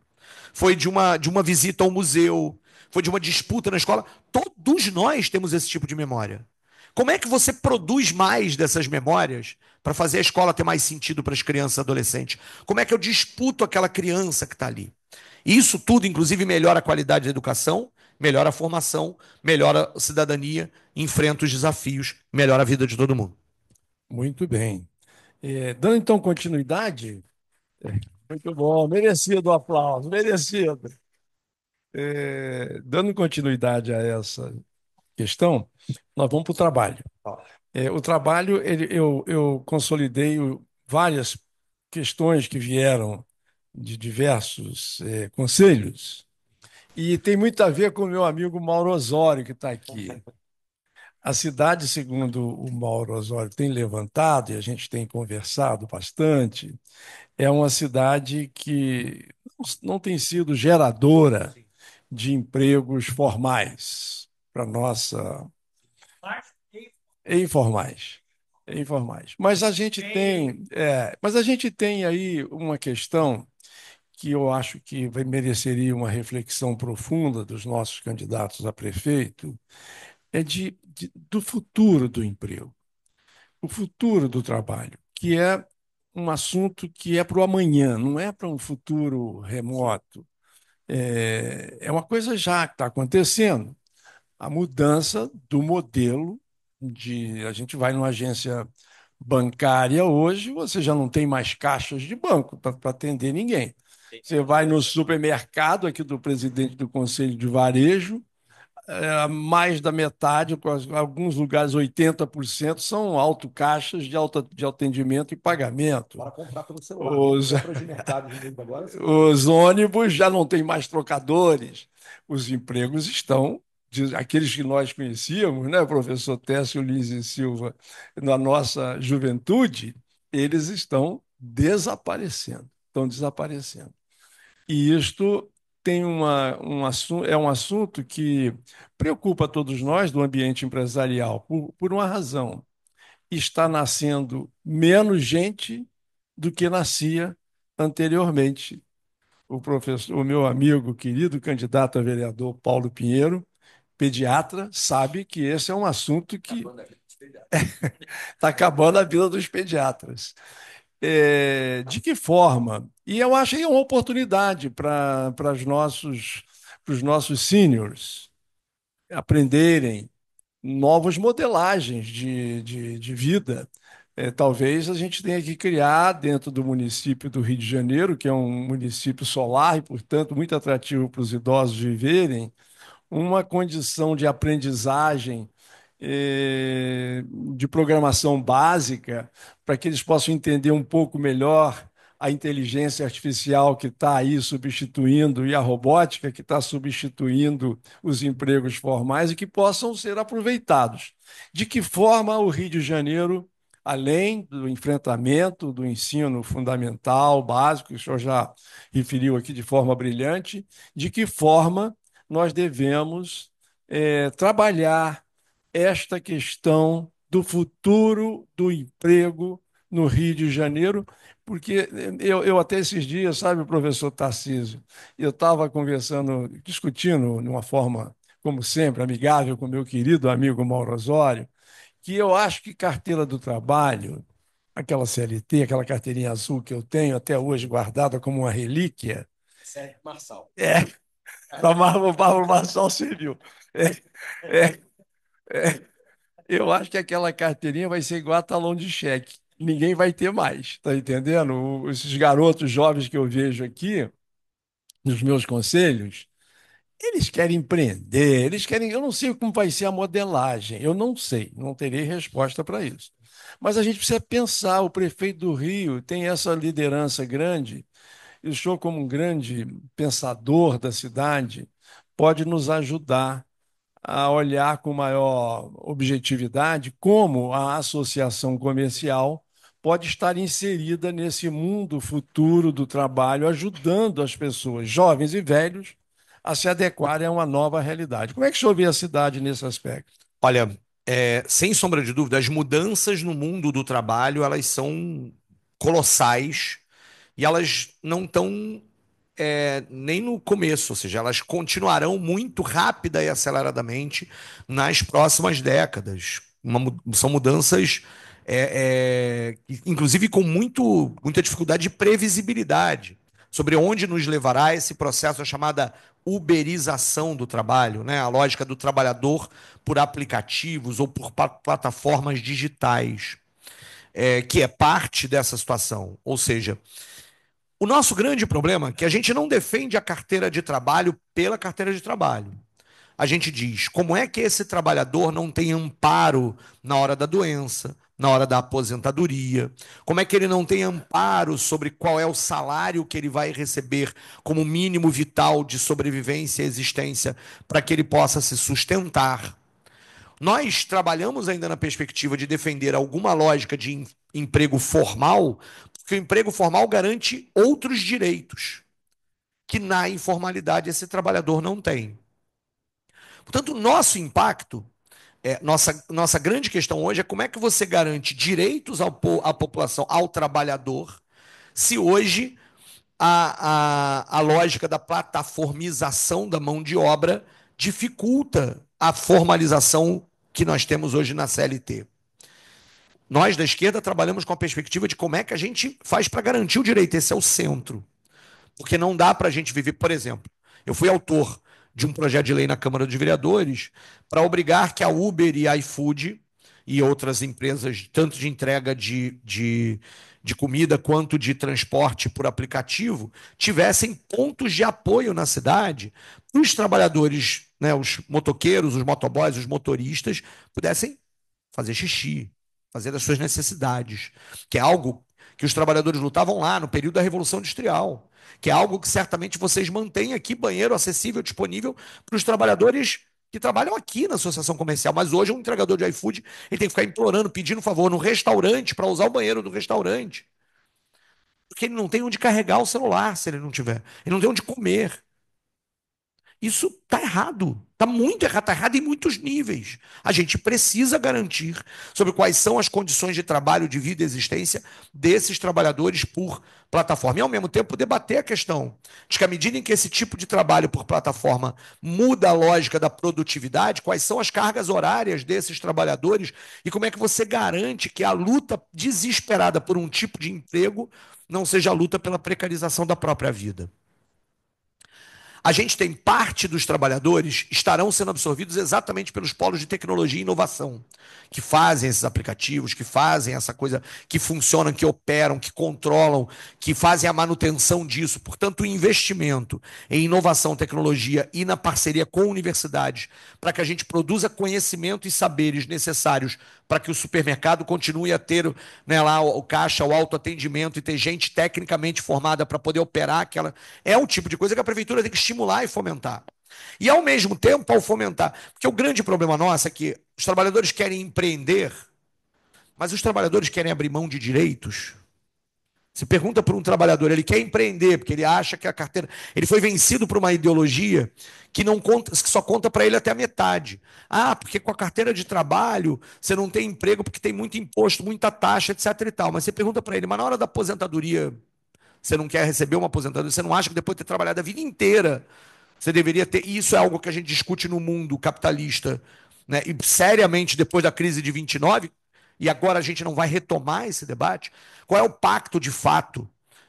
Foi de uma visita ao museu, foi de uma disputa na escola. Todos nós temos esse tipo de memória. Como é que você produz mais dessas memórias para fazer a escola ter mais sentido para as crianças e adolescentes? Como é que eu disputo aquela criança que está ali? Isso tudo, inclusive, melhora a qualidade da educação, melhora a formação, melhora a cidadania, enfrenta os desafios, melhora a vida de todo mundo. Muito bem. Dando então continuidade, muito bom, merecido o aplauso, merecido. Dando continuidade a essa questão, nós vamos para o trabalho. O trabalho, eu consolidei várias questões que vieram de diversos conselhos, e tem muito a ver com o meu amigo Mauro Osório, que está aqui. A cidade, segundo o Mauro Osório tem levantado, e a gente tem conversado bastante, é uma cidade que não tem sido geradora de empregos formais para nossa e informais. E informais. Mas a gente tem aí uma questão que eu acho que mereceria uma reflexão profunda dos nossos candidatos a prefeito é do futuro do emprego, o futuro do trabalho, que é um assunto que é para o amanhã, não é para um futuro remoto. É uma coisa já que está acontecendo, a mudança do modelo de. A gente vai numa agência bancária hoje, você já não tem mais caixas de banco para atender ninguém. Você vai no supermercado aqui do presidente do Conselho de Varejo, mais da metade, alguns lugares 80% são autocaixas de atendimento e pagamento. Para comprar pelo celular. Os, Compras de mercado de mundo agora. os ônibus já não têm mais trocadores. Os empregos estão, aqueles que nós conhecíamos, né, professor Técio Lins e Silva, na nossa juventude, eles estão desaparecendo, estão desaparecendo. E isto é um assunto que preocupa todos nós do ambiente empresarial, por uma razão. Está nascendo menos gente do que nascia anteriormente. O meu amigo, querido candidato a vereador Paulo Pinheiro, pediatra, sabe que esse é um assunto que está acabando a vida dos pediatras. De que forma? E eu achei uma oportunidade para os nossos seniors aprenderem novas modelagens de vida. Talvez a gente tenha que criar dentro do município do Rio de Janeiro, que é um município solar e, portanto, muito atrativo para os idosos viverem, uma condição de aprendizagem, de programação básica, para que eles possam entender um pouco melhor a inteligência artificial que está aí substituindo e a robótica que está substituindo os empregos formais e que possam ser aproveitados. De que forma o Rio de Janeiro, além do enfrentamento do ensino fundamental, básico, que o senhor já referiu aqui de forma brilhante, de que forma nós devemos trabalhar esta questão do futuro do emprego no Rio de Janeiro, porque eu até esses dias, sabe, professor Tarcísio, eu estava conversando, discutindo de uma forma, como sempre, amigável com meu querido amigo Mauro Osório, que eu acho que carteira do trabalho, aquela CLT, aquela carteirinha azul que eu tenho até hoje guardada como uma relíquia, Sérgio Marçal. o Pablo Marçal serviu. É, é, eu acho que aquela carteirinha vai ser igual a talão de cheque. Ninguém vai ter mais, tá entendendo? Esses garotos jovens que eu vejo aqui, nos meus conselhos, eles querem empreender, eles querem. Eu não sei como vai ser a modelagem, eu não sei, não terei resposta para isso. Mas a gente precisa pensar. O prefeito do Rio tem essa liderança grande, e o senhor, como um grande pensador da cidade, pode nos ajudar a olhar com maior objetividade como a associação comercial pode estar inserida nesse mundo futuro do trabalho, ajudando as pessoas, jovens e velhos, a se adequarem a uma nova realidade. Como é que o senhor vê a cidade nesse aspecto? Olha, sem sombra de dúvida, as mudanças no mundo do trabalho, elas são colossais e elas não estão nem no começo, ou seja, elas continuarão muito rápida e aceleradamente nas próximas décadas. São mudanças, inclusive com muita dificuldade de previsibilidade sobre onde nos levará esse processo, a chamada uberização do trabalho, né? A lógica do trabalhador por aplicativos ou por plataformas digitais, que é parte dessa situação. Ou seja, o nosso grande problema é que a gente não defende a carteira de trabalho pela carteira de trabalho. A gente diz como é que esse trabalhador não tem amparo na hora da doença, na hora da aposentadoria, como é que ele não tem amparo sobre qual é o salário que ele vai receber como mínimo vital de sobrevivência e existência para que ele possa se sustentar. Nós trabalhamos ainda na perspectiva de defender alguma lógica de emprego formal, porque o emprego formal garante outros direitos que na informalidade esse trabalhador não tem. Portanto, nosso impacto, nossa grande questão hoje é como é que você garante direitos à população, ao trabalhador, se hoje a lógica da plataformização da mão de obra dificulta a formalização que nós temos hoje na CLT. Nós da esquerda trabalhamos com a perspectiva de como é que a gente faz para garantir o direito. Esse é o centro. Porque não dá para a gente viver, por exemplo, eu fui autor de um projeto de lei na Câmara dos Vereadores para obrigar que a Uber e a iFood e outras empresas, tanto de entrega de comida quanto de transporte por aplicativo, tivessem pontos de apoio na cidade para os trabalhadores, né, os motoqueiros, os motoboys, os motoristas, pudessem fazer xixi, fazer as suas necessidades, que é algo que os trabalhadores lutavam lá no período da Revolução Industrial, que é algo que certamente vocês mantêm aqui, banheiro acessível, disponível para os trabalhadores que trabalham aqui na associação comercial. Mas hoje um entregador de iFood ele tem que ficar implorando, pedindo favor no restaurante para usar o banheiro do restaurante. Porque ele não tem onde carregar o celular se ele não tiver. Ele não tem onde comer. Isso está errado, está muito errado, está errado em muitos níveis. A gente precisa garantir sobre quais são as condições de trabalho, de vida e existência desses trabalhadores por plataforma. E, ao mesmo tempo, debater a questão de que, à medida em que esse tipo de trabalho por plataforma muda a lógica da produtividade, quais são as cargas horárias desses trabalhadores e como é que você garante que a luta desesperada por um tipo de emprego não seja a luta pela precarização da própria vida. A gente tem parte dos trabalhadores estarão sendo absorvidos exatamente pelos polos de tecnologia e inovação, que fazem esses aplicativos, que fazem essa coisa, que funcionam, que operam, que controlam, que fazem a manutenção disso. Portanto, o investimento em inovação, tecnologia e na parceria com universidades, para que a gente produza conhecimento e saberes necessários para que o supermercado continue a ter, né, lá o caixa, o autoatendimento e ter gente tecnicamente formada para poder operar aquela. É o tipo de coisa que a prefeitura tem que estimular e fomentar. E, ao mesmo tempo, ao fomentar. Porque o grande problema nosso é que os trabalhadores querem empreender, mas os trabalhadores querem abrir mão de direitos. Se pergunta para um trabalhador, ele quer empreender, porque ele acha que a carteira. Ele foi vencido por uma ideologia que não conta, que só conta para ele até a metade. Ah, porque com a carteira de trabalho você não tem emprego porque tem muito imposto, muita taxa, etc. e tal. Mas você pergunta para ele, mas na hora da aposentadoria, você não quer receber uma aposentadoria, você não acha que depois de ter trabalhado a vida inteira, você deveria ter. E isso é algo que a gente discute no mundo capitalista, né? E seriamente depois da crise de 29, e agora a gente não vai retomar esse debate. Qual é o pacto de fato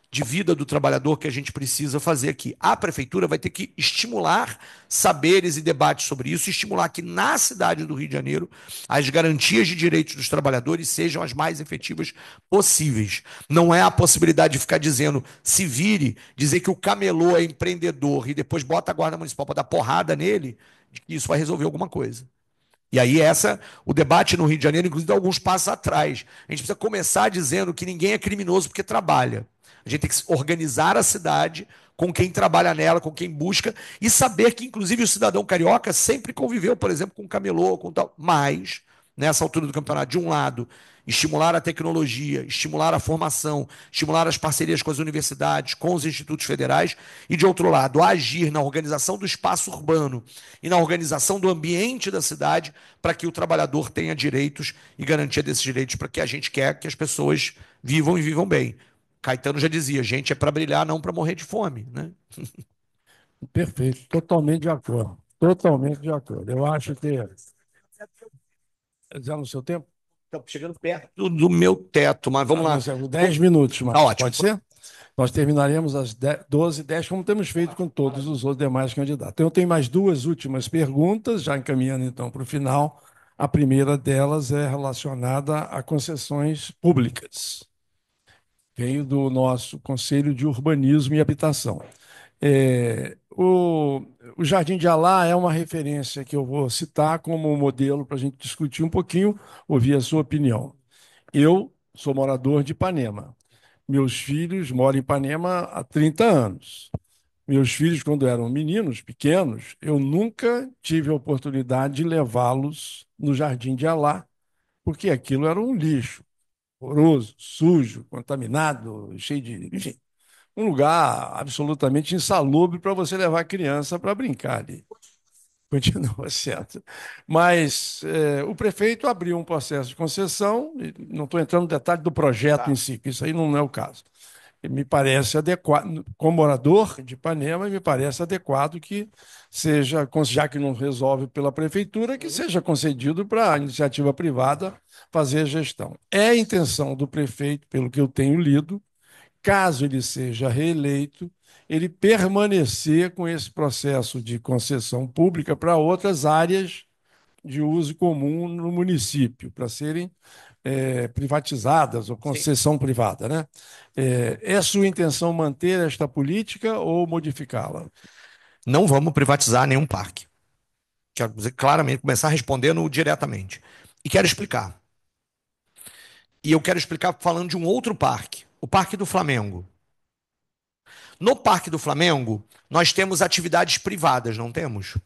de vida do trabalhador que a gente precisa fazer aqui? A prefeitura vai ter que estimular saberes e debates sobre isso, estimular que na cidade do Rio de Janeiro as garantias de direitos dos trabalhadores sejam as mais efetivas possíveis. Não é a possibilidade de ficar dizendo, se vire, dizer que o camelô é empreendedor e depois bota a guarda municipal para dar porrada nele, de que isso vai resolver alguma coisa. E aí, o debate no Rio de Janeiro, inclusive, dá alguns passos atrás. A gente precisa começar dizendo que ninguém é criminoso porque trabalha. A gente tem que organizar a cidade com quem trabalha nela, com quem busca, e saber que, inclusive, o cidadão carioca sempre conviveu, por exemplo, com camelô, com tal. Mas, nessa altura do campeonato, de um lado, estimular a tecnologia, estimular a formação, estimular as parcerias com as universidades, com os institutos federais, e, de outro lado, agir na organização do espaço urbano e na organização do ambiente da cidade para que o trabalhador tenha direitos e garantia desses direitos para que a gente quer que as pessoas vivam e vivam bem. Caetano já dizia, gente é para brilhar, não para morrer de fome, né? Perfeito, totalmente de acordo. Totalmente de acordo. Eu acho que. Já no seu tempo? Estamos chegando perto do meu teto, mas vamos lá. 10 minutos Tá mais. ótimo. Pode ser? Nós terminaremos às 12h10, como temos feito com todos os outros demais candidatos. Então, eu tenho mais duas últimas perguntas, já encaminhando então para o final. A primeira delas é relacionada a concessões públicas. Veio do nosso Conselho de Urbanismo e Habitação. O Jardim de Alá é uma referência que eu vou citar como modelo para a gente discutir um pouquinho, ouvir a sua opinião. Eu sou morador de Ipanema. Meus filhos moram em Ipanema há 30 anos. Meus filhos, quando eram meninos, pequenos, eu nunca tive a oportunidade de levá-los no Jardim de Alá, porque aquilo era um lixo, horroroso, sujo, contaminado, cheio de. Enfim, um lugar absolutamente insalubre para você levar a criança para brincar ali. Continua sendo. Mas o prefeito abriu um processo de concessão, e não estou entrando no detalhe do projeto em si, que isso aí não é o caso. Me parece adequado, como morador de Ipanema, me parece adequado que seja, já que não resolve pela prefeitura, que seja concedido para a iniciativa privada fazer a gestão. É a intenção do prefeito, pelo que eu tenho lido, caso ele seja reeleito, ele permanecer com esse processo de concessão pública para outras áreas de uso comum no município, para serem privatizadas ou Sim. concessão privada, né? É sua intenção manter esta política ou modificá-la? Não vamos privatizar nenhum parque. Quero dizer claramente, começar respondendo diretamente. E quero explicar. E eu quero explicar falando de um outro parque, o Parque do Flamengo. No Parque do Flamengo, nós temos atividades privadas, não temos?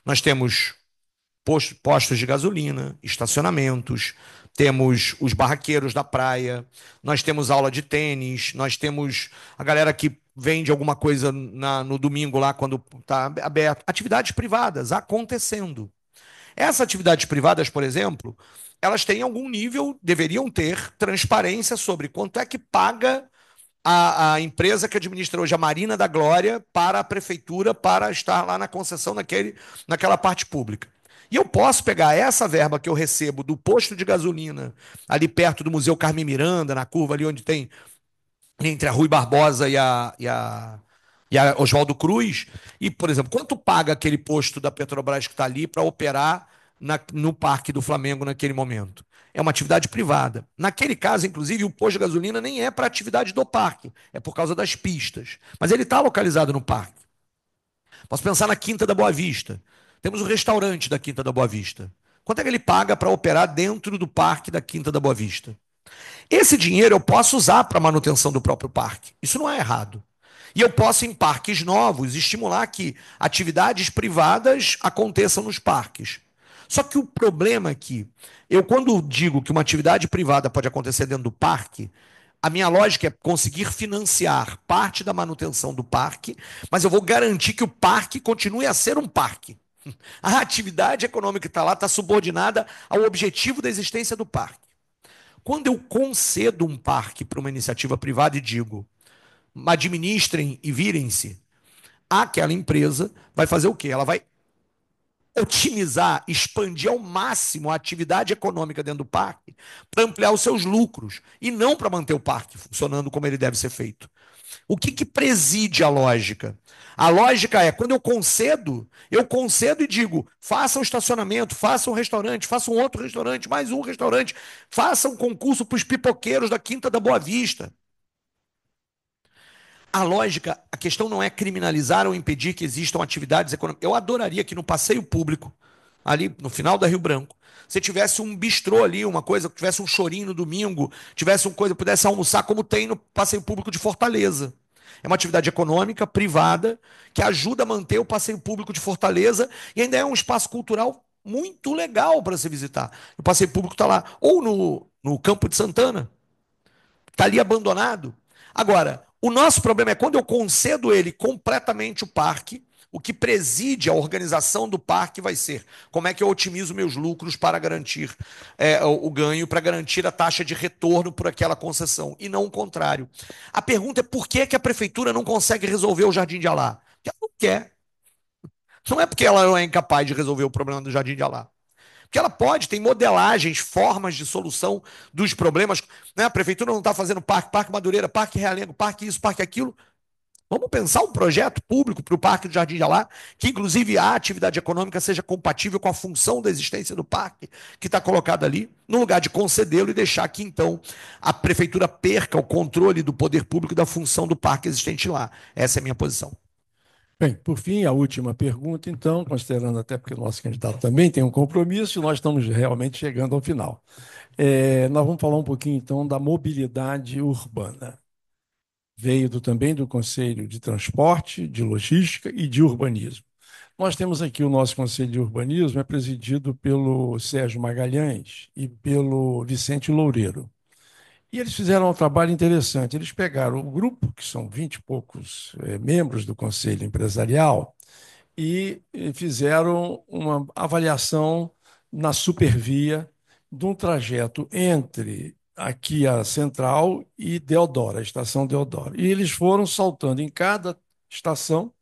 Nós temos postos de gasolina, estacionamentos, temos os barraqueiros da praia, nós temos aula de tênis, nós temos a galera que vende alguma coisa no domingo lá quando está aberto. Atividades privadas acontecendo. Essas atividades privadas, por exemplo, elas têm algum nível, deveriam ter transparência sobre quanto é que paga a empresa que administra hoje a Marina da Glória para a prefeitura para estar lá na concessão naquela parte pública. E eu posso pegar essa verba que eu recebo do posto de gasolina, ali perto do Museu Carmen Miranda, na curva ali onde tem entre a Rui Barbosa e a Oswaldo Cruz, e, por exemplo, quanto paga aquele posto da Petrobras que está ali para operar no Parque do Flamengo naquele momento? É uma atividade privada. Naquele caso, inclusive, o posto de gasolina nem é para atividade do parque, é por causa das pistas. Mas ele está localizado no parque. Posso pensar na Quinta da Boa Vista. Temos o restaurante da Quinta da Boa Vista. Quanto é que ele paga para operar dentro do parque da Quinta da Boa Vista? Esse dinheiro eu posso usar para manutenção do próprio parque. Isso não é errado. E eu posso, em parques novos, estimular que atividades privadas aconteçam nos parques. Só que o problema é que eu, quando digo que uma atividade privada pode acontecer dentro do parque, a minha lógica é conseguir financiar parte da manutenção do parque, mas eu vou garantir que o parque continue a ser um parque. A atividade econômica que está lá está subordinada ao objetivo da existência do parque. Quando eu concedo um parque para uma iniciativa privada e digo, administrem e virem-se, aquela empresa vai fazer o quê? Ela vai otimizar, expandir ao máximo a atividade econômica dentro do parque para ampliar os seus lucros e não para manter o parque funcionando como ele deve ser feito. O que preside a lógica? A lógica é, quando eu concedo e digo, faça um estacionamento, faça um restaurante, faça um outro restaurante, mais um restaurante, faça um concurso para os pipoqueiros da Quinta da Boa Vista. A lógica, a questão não é criminalizar ou impedir que existam atividades econômicas. Eu adoraria que no passeio público, ali no final da Rio Branco, você tivesse um bistrô ali, uma coisa, tivesse um chorinho no domingo, tivesse uma coisa, pudesse almoçar como tem no passeio público de Fortaleza. É uma atividade econômica, privada, que ajuda a manter o passeio público de Fortaleza e ainda é um espaço cultural muito legal para se visitar. O passeio público está lá. Ou no Campo de Santana, está ali abandonado. Agora, o nosso problema é quando eu concedo ele completamente o parque, o que preside a organização do parque vai ser como é que eu otimizo meus lucros para garantir o ganho, para garantir a taxa de retorno por aquela concessão, e não o contrário. A pergunta é por que a prefeitura não consegue resolver o Jardim de Alá? Porque ela não quer. Não é porque ela não é incapaz de resolver o problema do Jardim de Alá. Porque ela pode, tem modelagens, formas de solução dos problemas. Né? A prefeitura não está fazendo parque, Parque Madureira, Parque Realengo, parque isso, parque aquilo. Vamos pensar um projeto público para o Parque do Jardim de Alá, que inclusive a atividade econômica seja compatível com a função da existência do parque, que está colocado ali, no lugar de concedê-lo e deixar que então a prefeitura perca o controle do poder público e da função do parque existente lá. Essa é a minha posição. Bem, por fim, a última pergunta, então, considerando até porque o nosso candidato também tem um compromisso e nós estamos realmente chegando ao final. Nós vamos falar um pouquinho, então, da mobilidade urbana. Veio também do Conselho de Transporte, de Logística e de Urbanismo. Nós temos aqui o nosso Conselho de Urbanismo, é presidido pelo Sérgio Magalhães e pelo Vicente Loureiro. E eles fizeram um trabalho interessante. Eles pegaram o grupo, que são 20 e poucos membros do Conselho Empresarial, e fizeram uma avaliação na Supervia de um trajeto entre aqui a Central e Deodoro, a estação Deodoro. E eles foram saltando em cada estação,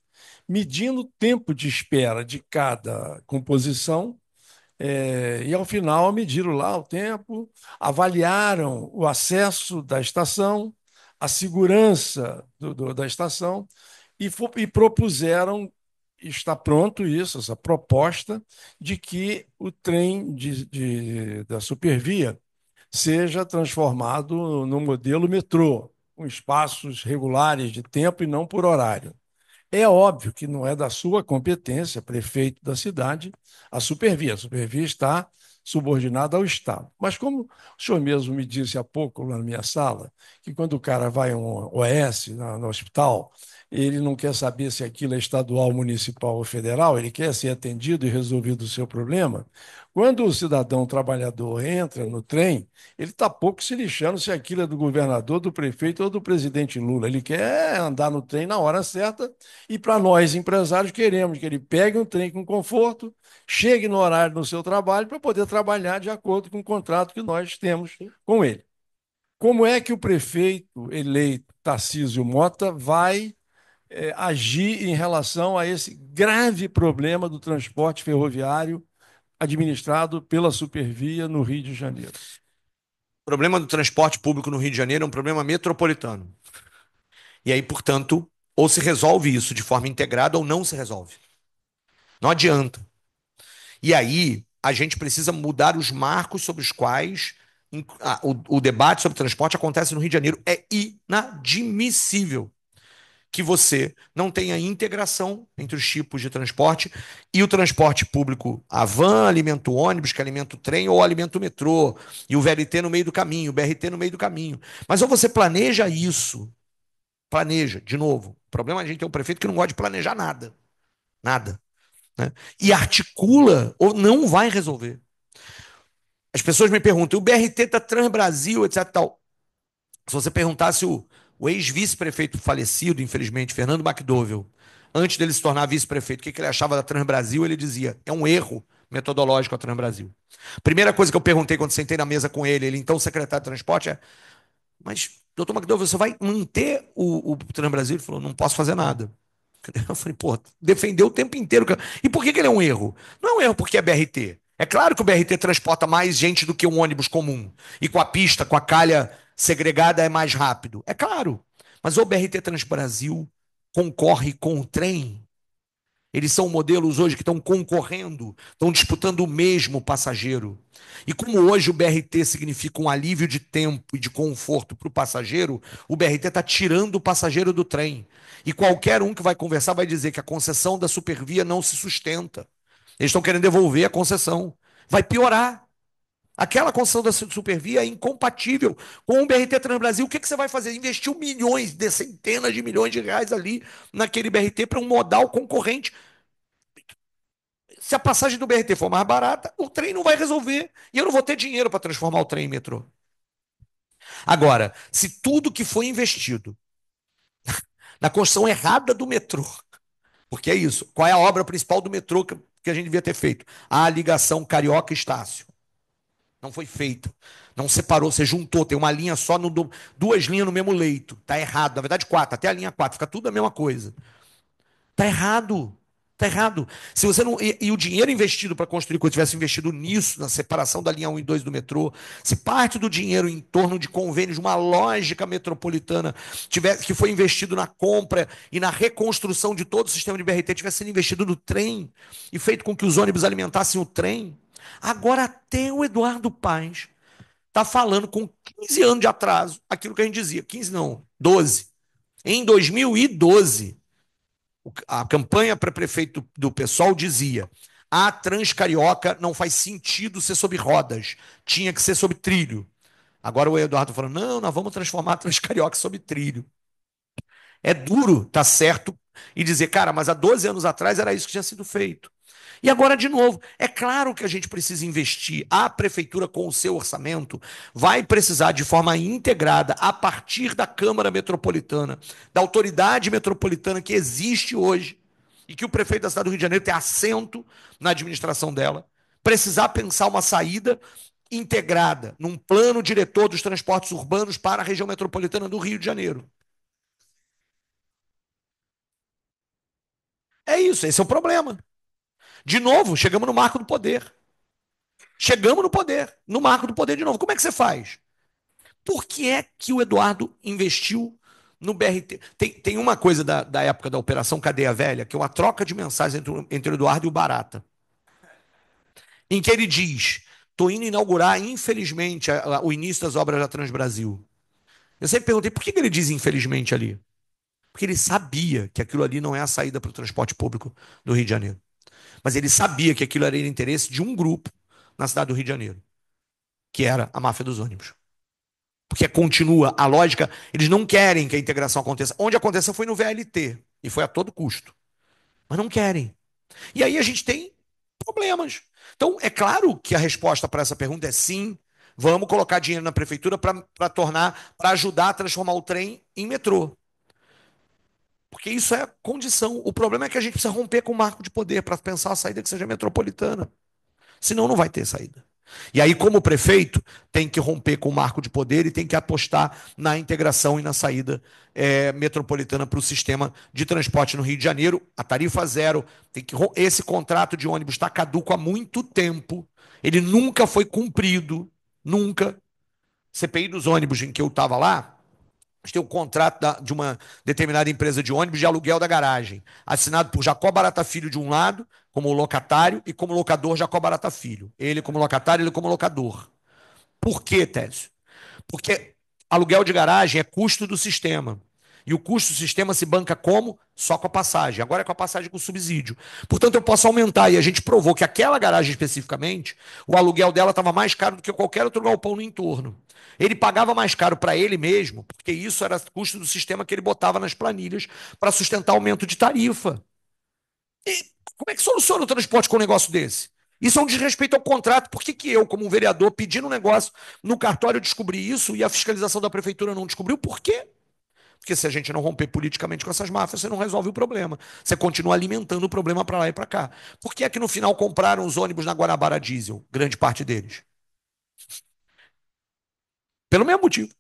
medindo o tempo de espera de cada composição. E ao final mediram lá o tempo, avaliaram o acesso da estação, a segurança da estação e propuseram, está pronto isso, essa proposta, de que o trem da Supervia seja transformado no modelo metrô, com espaços regulares de tempo e não por horário. É óbvio que não é da sua competência, prefeito da cidade, a Supervia. A Supervia está subordinada ao Estado. Mas como o senhor mesmo me disse há pouco lá na minha sala, que quando o cara vai a um OS, no hospital, ele não quer saber se aquilo é estadual, municipal ou federal, ele quer ser atendido e resolvido o seu problema. Quando o cidadão trabalhador entra no trem, ele está pouco se lixando se aquilo é do governador, do prefeito ou do presidente Lula. Ele quer andar no trem na hora certa e para nós, empresários, queremos que ele pegue um trem com conforto, chegue no horário do seu trabalho para poder trabalhar de acordo com o contrato que nós temos com ele. Como é que o prefeito eleito Tarcísio Mota vai agir em relação a esse grave problema do transporte ferroviário administrado pela Supervia no Rio de Janeiro? O problema do transporte público no Rio de Janeiro é um problema metropolitano. E aí, portanto, ou se resolve isso de forma integrada ou não se resolve. Não adianta. E aí, a gente precisa mudar os marcos sobre os quais o debate sobre transporte acontece no Rio de Janeiro. É inadmissível que você não tenha integração entre os tipos de transporte e o transporte público, a van alimenta o ônibus, que alimenta o trem, ou alimenta o metrô, e o VLT no meio do caminho, o BRT no meio do caminho. Mas ou você planeja isso, planeja, de novo. O problema é a gente ter um prefeito que não gosta de planejar nada. Nada. Né? E articula ou não vai resolver. As pessoas me perguntam, o BRT está Transbrasil, etc. Tal. Se você perguntasse o ex-vice-prefeito falecido, infelizmente, Fernando McDowell, antes dele se tornar vice-prefeito, o que ele achava da Transbrasil, ele dizia, é um erro metodológico a Transbrasil. Primeira coisa que eu perguntei quando sentei na mesa com ele, então secretário de transporte, mas, doutor McDowell, você vai manter o Transbrasil? Ele falou, não posso fazer nada. Eu falei, pô, defendeu o tempo inteiro. E por que ele é um erro? Não é um erro porque é BRT. É claro que o BRT transporta mais gente do que um ônibus comum. E com a pista, com a calha segregada, é mais rápido. É claro. Mas o BRT Transbrasil concorre com o trem. Eles são modelos hoje que estão concorrendo, estão disputando o mesmo passageiro. E como hoje o BRT significa um alívio de tempo e de conforto para o passageiro, o BRT está tirando o passageiro do trem. E qualquer um que vai conversar vai dizer que a concessão da Supervia não se sustenta. Eles estão querendo devolver a concessão. Vai piorar. Aquela concessão da Supervia é incompatível com o BRT Transbrasil. O que você vai fazer? Investiu milhões, de centenas de milhões de reais ali naquele BRT para um modal concorrente. Se a passagem do BRT for mais barata, o trem não vai resolver. E eu não vou ter dinheiro para transformar o trem em metrô. Agora, se tudo que foi investido na construção errada do metrô, porque é isso, qual é a obra principal do metrô que a gente devia ter feito? A ligação Carioca-Estácio. Não foi feita. Não separou, você juntou, tem uma linha só, duas linhas no mesmo leito. Está errado. Na verdade, quatro, até a linha 4, fica tudo a mesma coisa. Tá errado. Tá errado. Se você não. E o dinheiro investido para construir, quando tivesse investido nisso, na separação da linha 1 e 2 do metrô, se parte do dinheiro em torno de convênios, uma lógica metropolitana, tivesse, que foi investido na compra e na reconstrução de todo o sistema de BRT, tivesse sido investido no trem e feito com que os ônibus alimentassem o trem. Agora até o Eduardo Paes está falando com 15 anos de atraso aquilo que a gente dizia. 15 não, 12. Em 2012 a campanha para prefeito do PSOL dizia: a Transcarioca não faz sentido ser sobre rodas, tinha que ser sobre trilho. Agora o Eduardo falando: não, nós vamos transformar a Transcarioca sobre trilho. É duro, tá certo, e dizer, cara, mas há 12 anos atrás era isso que tinha sido feito. E agora, de novo, é claro que a gente precisa investir. A prefeitura, com o seu orçamento, vai precisar, de forma integrada, a partir da Câmara Metropolitana, da autoridade metropolitana que existe hoje, e que o prefeito da cidade do Rio de Janeiro tem assento na administração dela, precisar pensar uma saída integrada num plano diretor dos transportes urbanos para a região metropolitana do Rio de Janeiro. É isso, esse é o problema. De novo, chegamos no marco do poder. Chegamos no poder, no marco do poder de novo. Como é que você faz? Por que é que o Eduardo investiu no BRT? Tem uma coisa da época da Operação Cadeia Velha, que é uma troca de mensagens entre o Eduardo e o Barata, em que ele diz: estou indo inaugurar, infelizmente, o início das obras da Transbrasil. Eu sempre perguntei por que ele diz infelizmente ali? Porque ele sabia que aquilo ali não é a saída para o transporte público do Rio de Janeiro. Mas ele sabia que aquilo era de interesse de um grupo na cidade do Rio de Janeiro, que era a máfia dos ônibus. Porque continua a lógica, eles não querem que a integração aconteça. Onde aconteceu foi no VLT, e foi a todo custo. Mas não querem. E aí a gente tem problemas. Então, é claro que a resposta para essa pergunta é sim, vamos colocar dinheiro na prefeitura para tornar, para ajudar a transformar o trem em metrô. Porque isso é condição. O problema é que a gente precisa romper com o marco de poder para pensar a saída que seja metropolitana. Senão não vai ter saída. E aí, como prefeito, tem que romper com o marco de poder e tem que apostar na integração e na saída metropolitana para o sistema de transporte no Rio de Janeiro. A tarifa zero, esse contrato de ônibus está caduco há muito tempo. Ele nunca foi cumprido. Nunca. CPI dos ônibus em que eu estava lá, a gente tem o contrato de uma determinada empresa de ônibus de aluguel da garagem, assinado por Jacó Barata Filho de um lado, como locatário, e como locador Jacó Barata Filho. Ele como locatário, ele como locador. Por quê, Técio? Porque aluguel de garagem é custo do sistema. E o custo do sistema se banca como? Só com a passagem. Agora é com a passagem com subsídio. Portanto, eu posso aumentar. E a gente provou que aquela garagem especificamente, o aluguel dela estava mais caro do que qualquer outro galpão no entorno. Ele pagava mais caro para ele mesmo, porque isso era custo do sistema que ele botava nas planilhas para sustentar aumento de tarifa. E como é que soluciona o transporte com um negócio desse? Isso é um desrespeito ao contrato. Por que eu, como um vereador, pedindo um negócio no cartório, descobri isso e a fiscalização da prefeitura não descobriu? Por quê? Porque se a gente não romper politicamente com essas máfias, você não resolve o problema. Você continua alimentando o problema para lá e para cá. Por que é que no final compraram os ônibus na Guanabara Diesel? Grande parte deles. Pelo mesmo motivo.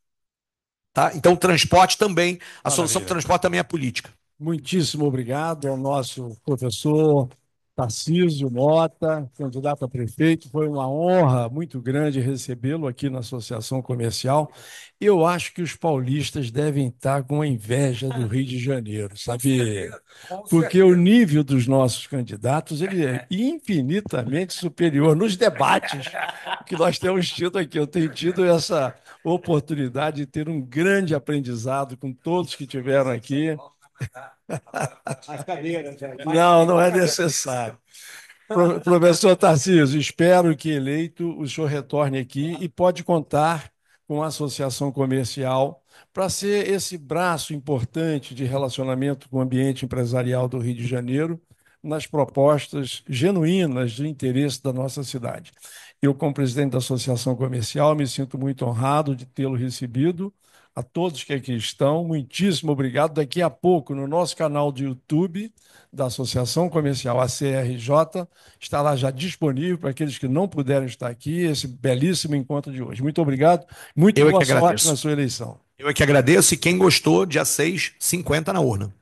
Tá? Então, o transporte também, a solução do Maravilha. transporte também é política. Muitíssimo obrigado ao nosso professor Tarcísio Mota, candidato a prefeito. Foi uma honra muito grande recebê-lo aqui na Associação Comercial. Eu acho que os paulistas devem estar com a inveja do Rio de Janeiro, sabe? Porque o nível dos nossos candidatos ele é infinitamente superior nos debates que nós temos tido aqui. Eu tenho tido essa oportunidade de ter um grande aprendizado com todos que tiveram aqui. Não, não é necessário. Professor Tarcísio, espero que eleito o senhor retorne aqui e pode contar com a Associação Comercial para ser esse braço importante de relacionamento com o ambiente empresarial do Rio de Janeiro nas propostas genuínas de interesse da nossa cidade. Eu, como presidente da Associação Comercial, me sinto muito honrado de tê-lo recebido. A todos que aqui estão, muitíssimo obrigado. Daqui a pouco, no nosso canal do YouTube da Associação Comercial ACRJ, estará já disponível para aqueles que não puderam estar aqui, esse belíssimo encontro de hoje. Muito obrigado, muito Eu é que boa sorte agradeço. na sua eleição. Eu é que agradeço e quem gostou, dia 6, 50 na urna.